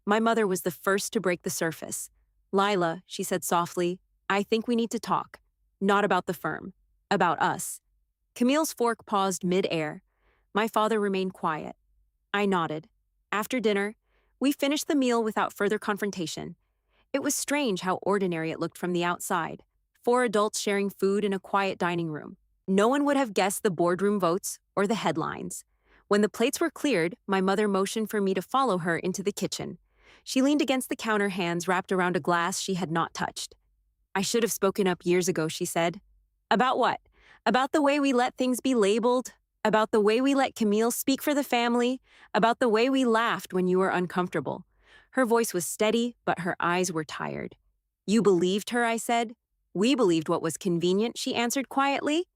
My mother was the first to break the surface. "Lila," she said softly, "I think we need to talk. Not about the firm. About us." Camille's fork paused mid-air. My father remained quiet. I nodded. After dinner, we finished the meal without further confrontation. It was strange how ordinary it looked from the outside. 4 adults sharing food in a quiet dining room. No one would have guessed the boardroom votes or the headlines. When the plates were cleared, my mother motioned for me to follow her into the kitchen. She leaned against the counter, hands wrapped around a glass she had not touched. "I should have spoken up years ago," she said. "About what? About the way we let things be labeled? About the way we let Camille speak for the family? About the way we laughed when you were uncomfortable?" Her voice was steady, but her eyes were tired. "You believed her," I said. "We believed what was convenient," she answered quietly.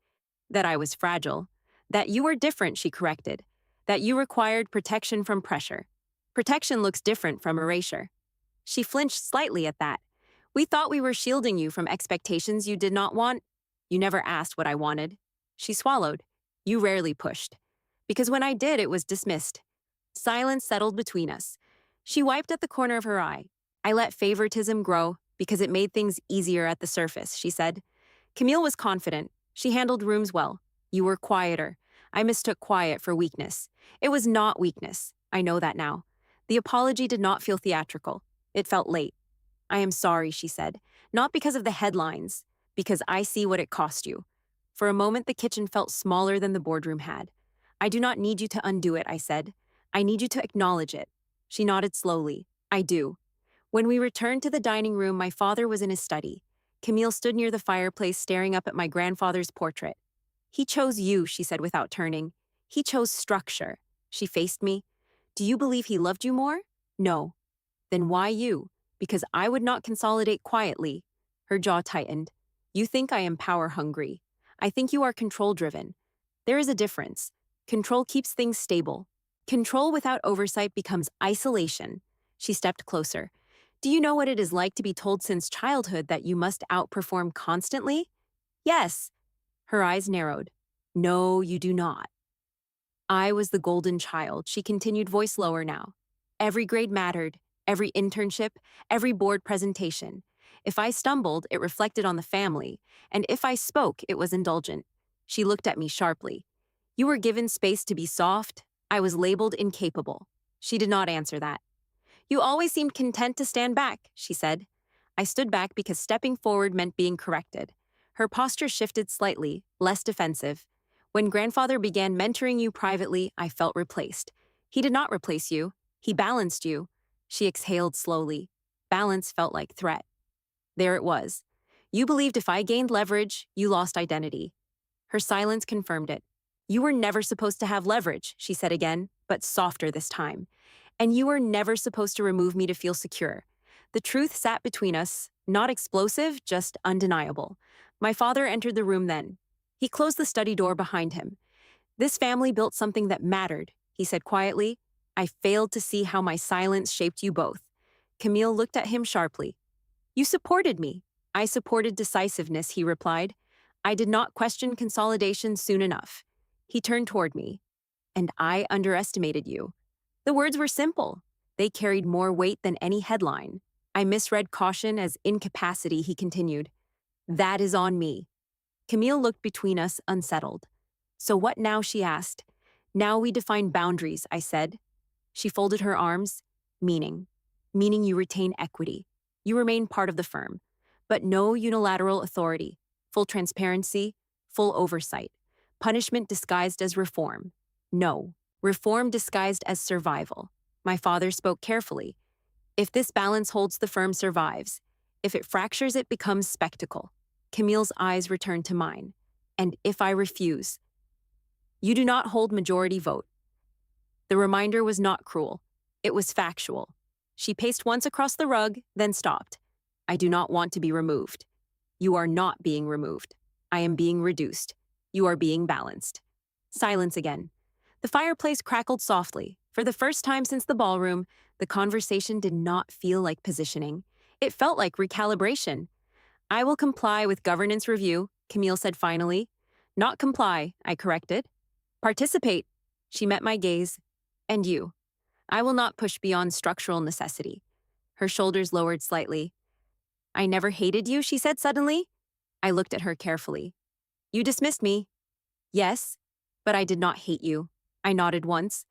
"That I was fragile. That you were different," she corrected. "That you required protection from pressure. Protection looks different from erasure." She flinched slightly at that. "We thought we were shielding you from expectations you did not want." "You never asked what I wanted." She swallowed. "You rarely pushed. Because when I did, it was dismissed." Silence settled between us. She wiped at the corner of her eye. "I let favoritism grow because it made things easier at the surface," she said. Camille was confident. She handled rooms well. You were quieter. I mistook quiet for weakness. It was not weakness. I know that now. The apology did not feel theatrical. It felt late. "I am sorry," she said. "Not because of the headlines. Because I see what it cost you." For a moment, the kitchen felt smaller than the boardroom had. "I do not need you to undo it," I said. "I need you to acknowledge it." She nodded slowly. "I do." When we returned to the dining room, my father was in his study. Camille stood near the fireplace, staring up at my grandfather's portrait. "He chose you," she said without turning. "He chose structure." She faced me. "Do you believe he loved you more?" "No." "Then why you?" "Because I would not consolidate quietly." Her jaw tightened. "You think I am power-hungry. I think you are control-driven. There is a difference. Control keeps things stable. Control without oversight becomes isolation." She stepped closer. "Do you know what it is like to be told since childhood that you must outperform constantly?" "Yes." Her eyes narrowed. "No, you do not." I was the golden child, she continued, voice lower now. Every grade mattered, every internship, every board presentation. If I stumbled, it reflected on the family, and if I spoke, it was indulgent. She looked at me sharply. "You were given space to be soft. I was labeled incapable." She did not answer that. "You always seemed content to stand back," she said. I stood back because stepping forward meant being corrected. Her posture shifted slightly, less defensive. "When grandfather began mentoring you privately, I felt replaced. He did not replace you. He balanced you." She exhaled slowly. Balance felt like threat. There it was. "You believed if I gained leverage, you lost identity." Her silence confirmed it. "You were never supposed to have leverage," she said again, but softer this time. "And you were never supposed to remove me to feel secure." The truth sat between us, not explosive, just undeniable. My father entered the room then. He closed the study door behind him. "This family built something that mattered," he said quietly. "I failed to see how my silence shaped you both." Camille looked at him sharply. "You supported me." "I supported decisiveness," he replied. "I did not question consolidation soon enough." He turned toward me. "And I underestimated you." The words were simple. They carried more weight than any headline. I misread caution as incapacity, he continued. "That is on me." Camille looked between us, unsettled. "So what now?" she asked. "Now we define boundaries," I said. She folded her arms. "Meaning. Meaning you retain equity. You remain part of the firm. But no unilateral authority. Full transparency. Full oversight. Punishment disguised as reform. No. Reform disguised as survival." My father spoke carefully. "If this balance holds, the firm survives. If it fractures, it becomes spectacle." Camille's eyes returned to mine. "And if I refuse?" "You do not hold majority vote." The reminder was not cruel. It was factual. She paced once across the rug, then stopped. "I do not want to be removed." "You are not being removed. I am being reduced. You are being balanced." Silence again. The fireplace crackled softly. For the first time since the ballroom, the conversation did not feel like positioning. It felt like recalibration. "I will comply with governance review," Camille said finally. "Not comply," I corrected. "Participate." She met my gaze. "And you?" I will not push beyond structural necessity. Her shoulders lowered slightly. I never hated you, she said suddenly. I looked at her carefully. You dismissed me. Yes, but I did not hate you. I nodded once.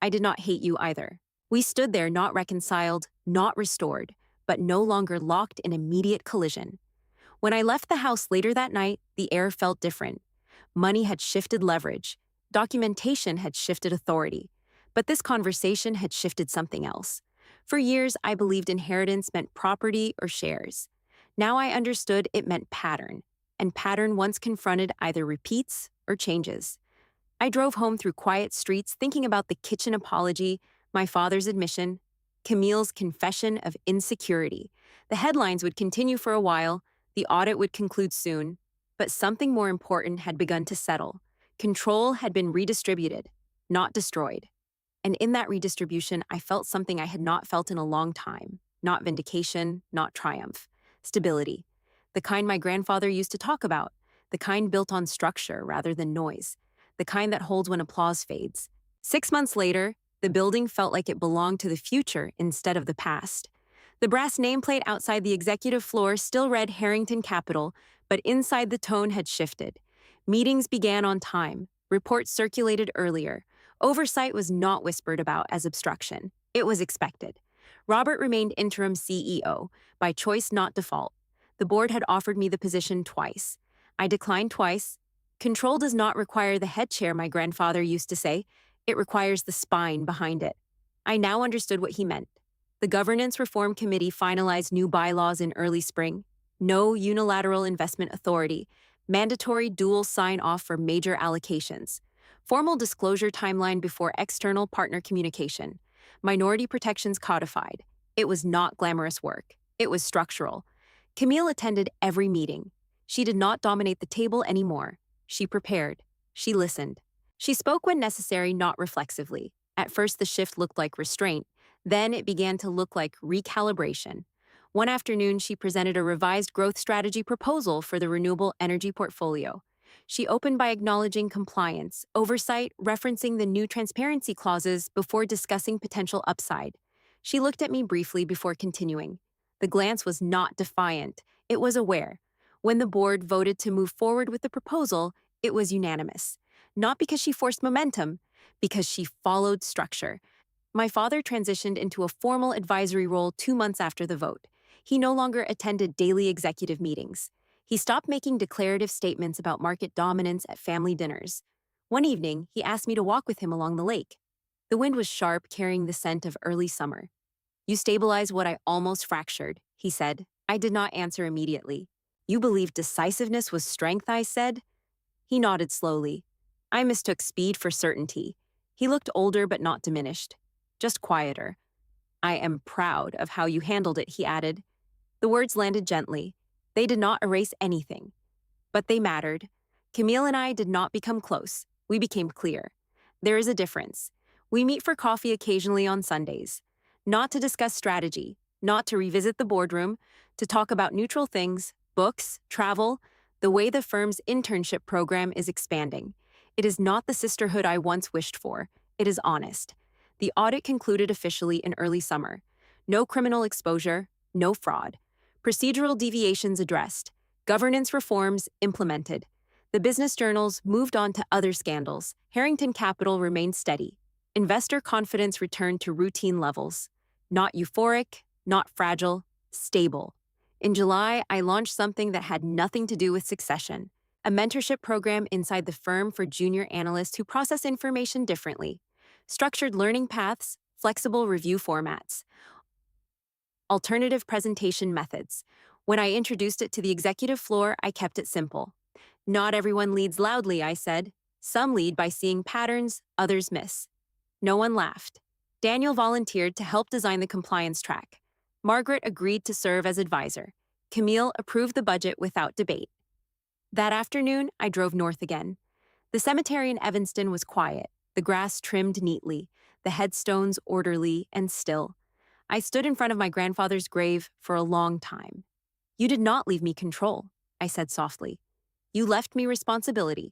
I did not hate you either. We stood there not reconciled, not restored, but no longer locked in immediate collision. When I left the house later that night, the air felt different. Money had shifted leverage. Documentation had shifted authority. But this conversation had shifted something else. For years, I believed inheritance meant property or shares. Now I understood it meant pattern, and pattern once confronted either repeats or changes. I drove home through quiet streets thinking about the kitchen apology, my father's admission, Camille's confession of insecurity. The headlines would continue for a while, the audit would conclude soon, but something more important had begun to settle. Control had been redistributed, not destroyed. And in that redistribution, I felt something I had not felt in a long time. Not vindication, not triumph. Stability. The kind my grandfather used to talk about. The kind built on structure rather than noise. The kind that holds when applause fades. 6 months later, the building felt like it belonged to the future instead of the past. The brass nameplate outside the executive floor still read Harrington Capital, but inside the tone had shifted. Meetings began on time. Reports circulated earlier. Oversight was not whispered about as obstruction. It was expected. Robert remained interim CEO, by choice not default. The board had offered me the position twice. I declined twice. Control does not require the head chair, my grandfather used to say. It requires the spine behind it. I now understood what he meant. The Governance Reform Committee finalized new bylaws in early spring. No unilateral investment authority. Mandatory dual sign-off for major allocations. Formal disclosure timeline before external partner communication. Minority protections codified. It was not glamorous work. It was structural. Camille attended every meeting. She did not dominate the table anymore. She prepared. She listened. She spoke when necessary, not reflexively. At first, the shift looked like restraint. Then it began to look like recalibration. One afternoon, she presented a revised growth strategy proposal for the renewable energy portfolio. She opened by acknowledging compliance, oversight, referencing the new transparency clauses before discussing potential upside. She looked at me briefly before continuing. The glance was not defiant. It was aware. When the board voted to move forward with the proposal, it was unanimous. Not because she forced momentum, because she followed structure. My father transitioned into a formal advisory role 2 months after the vote. He no longer attended daily executive meetings. He stopped making declarative statements about market dominance at family dinners. One evening, he asked me to walk with him along the lake. The wind was sharp, carrying the scent of early summer. You stabilize what I almost fractured, he said. I did not answer immediately. You believe decisiveness was strength, I said. He nodded slowly. I mistook speed for certainty. He looked older but not diminished, just quieter. I am proud of how you handled it, he added. The words landed gently. They did not erase anything. But they mattered. Camille and I did not become close. We became clear. There is a difference. We meet for coffee occasionally on Sundays. Not to discuss strategy, not to revisit the boardroom, to talk about neutral things, books, travel, the way the firm's internship program is expanding. It is not the sisterhood I once wished for. It is honest. The audit concluded officially in early summer. No criminal exposure, no fraud. Procedural deviations addressed. Governance reforms implemented. The business journals moved on to other scandals. Harrington Capital remained steady. Investor confidence returned to routine levels. Not euphoric, not fragile, stable. In July, I launched something that had nothing to do with succession. A mentorship program inside the firm for junior analysts who process information differently. Structured learning paths, flexible review formats. Alternative presentation methods. When I introduced it to the executive floor, I kept it simple. Not everyone leads loudly, I said. Some lead by seeing patterns, others miss. No one laughed. Daniel volunteered to help design the compliance track. Margaret agreed to serve as advisor. Camille approved the budget without debate. That afternoon, I drove north again. The cemetery in Evanston was quiet, the grass trimmed neatly, the headstones orderly and still. I stood in front of my grandfather's grave for a long time. You did not leave me control, I said softly. You left me responsibility.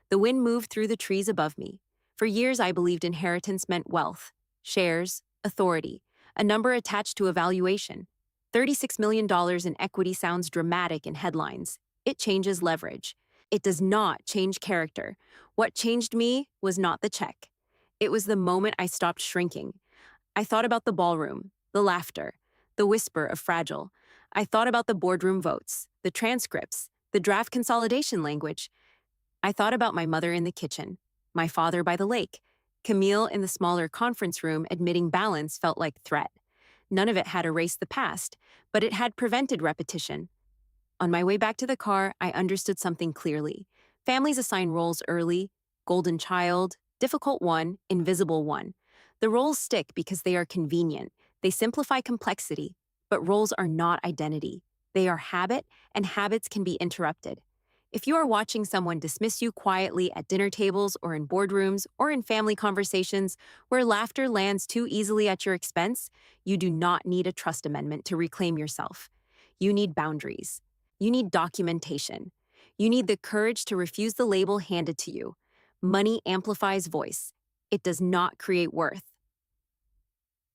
The wind moved through the trees above me. For years, I believed inheritance meant wealth, shares, authority, a number attached to a valuation. $36 million in equity sounds dramatic in headlines. It changes leverage. It does not change character. What changed me was not the check. It was the moment I stopped shrinking. I thought about the ballroom, the laughter, the whisper of fragile. I thought about the boardroom votes, the transcripts, the draft consolidation language. I thought about my mother in the kitchen, my father by the lake. Camille in the smaller conference room admitting balance felt like threat. None of it had erased the past, but it had prevented repetition. On my way back to the car, I understood something clearly. Families assign roles early: golden child, difficult one, invisible one. The roles stick because they are convenient. They simplify complexity, but roles are not identity. They are habit, and habits can be interrupted. If you are watching someone dismiss you quietly at dinner tables or in boardrooms or in family conversations where laughter lands too easily at your expense, you do not need a trust amendment to reclaim yourself. You need boundaries. You need documentation. You need the courage to refuse the label handed to you. Money amplifies voice. It does not create worth.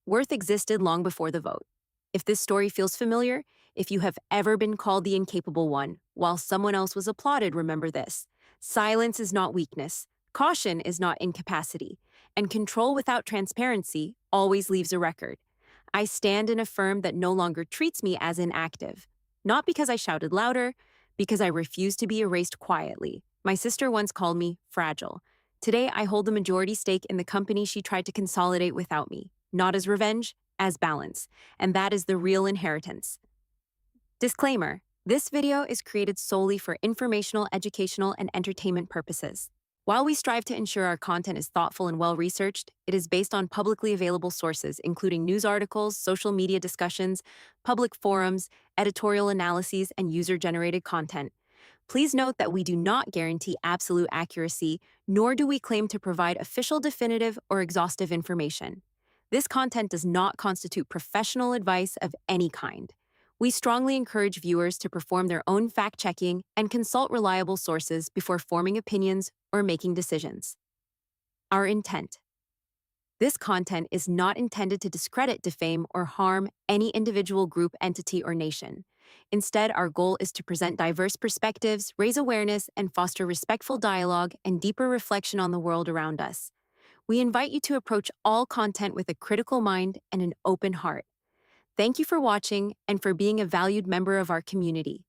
Worth existed long before the vote. If this story feels familiar, if you have ever been called the incapable one while someone else was applauded, remember this: silence is not weakness, caution is not incapacity, and control without transparency always leaves a record. I stand in a firm that no longer treats me as inactive. Not because I shouted louder, because I refused to be erased quietly. My sister once called me fragile. Today, I hold the majority stake in the company she tried to consolidate without me, not as revenge, as balance. And that is the real inheritance. Disclaimer: this video is created solely for informational, educational, and entertainment purposes. While we strive to ensure our content is thoughtful and well-researched, it is based on publicly available sources, including news articles, social media discussions, public forums, editorial analyses, and user-generated content. Please note that we do not guarantee absolute accuracy, nor do we claim to provide official, definitive, or exhaustive information. This content does not constitute professional advice of any kind. We strongly encourage viewers to perform their own fact-checking and consult reliable sources before forming opinions or making decisions. Our intent: this content is not intended to discredit, defame, or harm any individual, group, entity, or nation. Instead, our goal is to present diverse perspectives, raise awareness, and foster respectful dialogue and deeper reflection on the world around us. We invite you to approach all content with a critical mind and an open heart. Thank you for watching and for being a valued member of our community.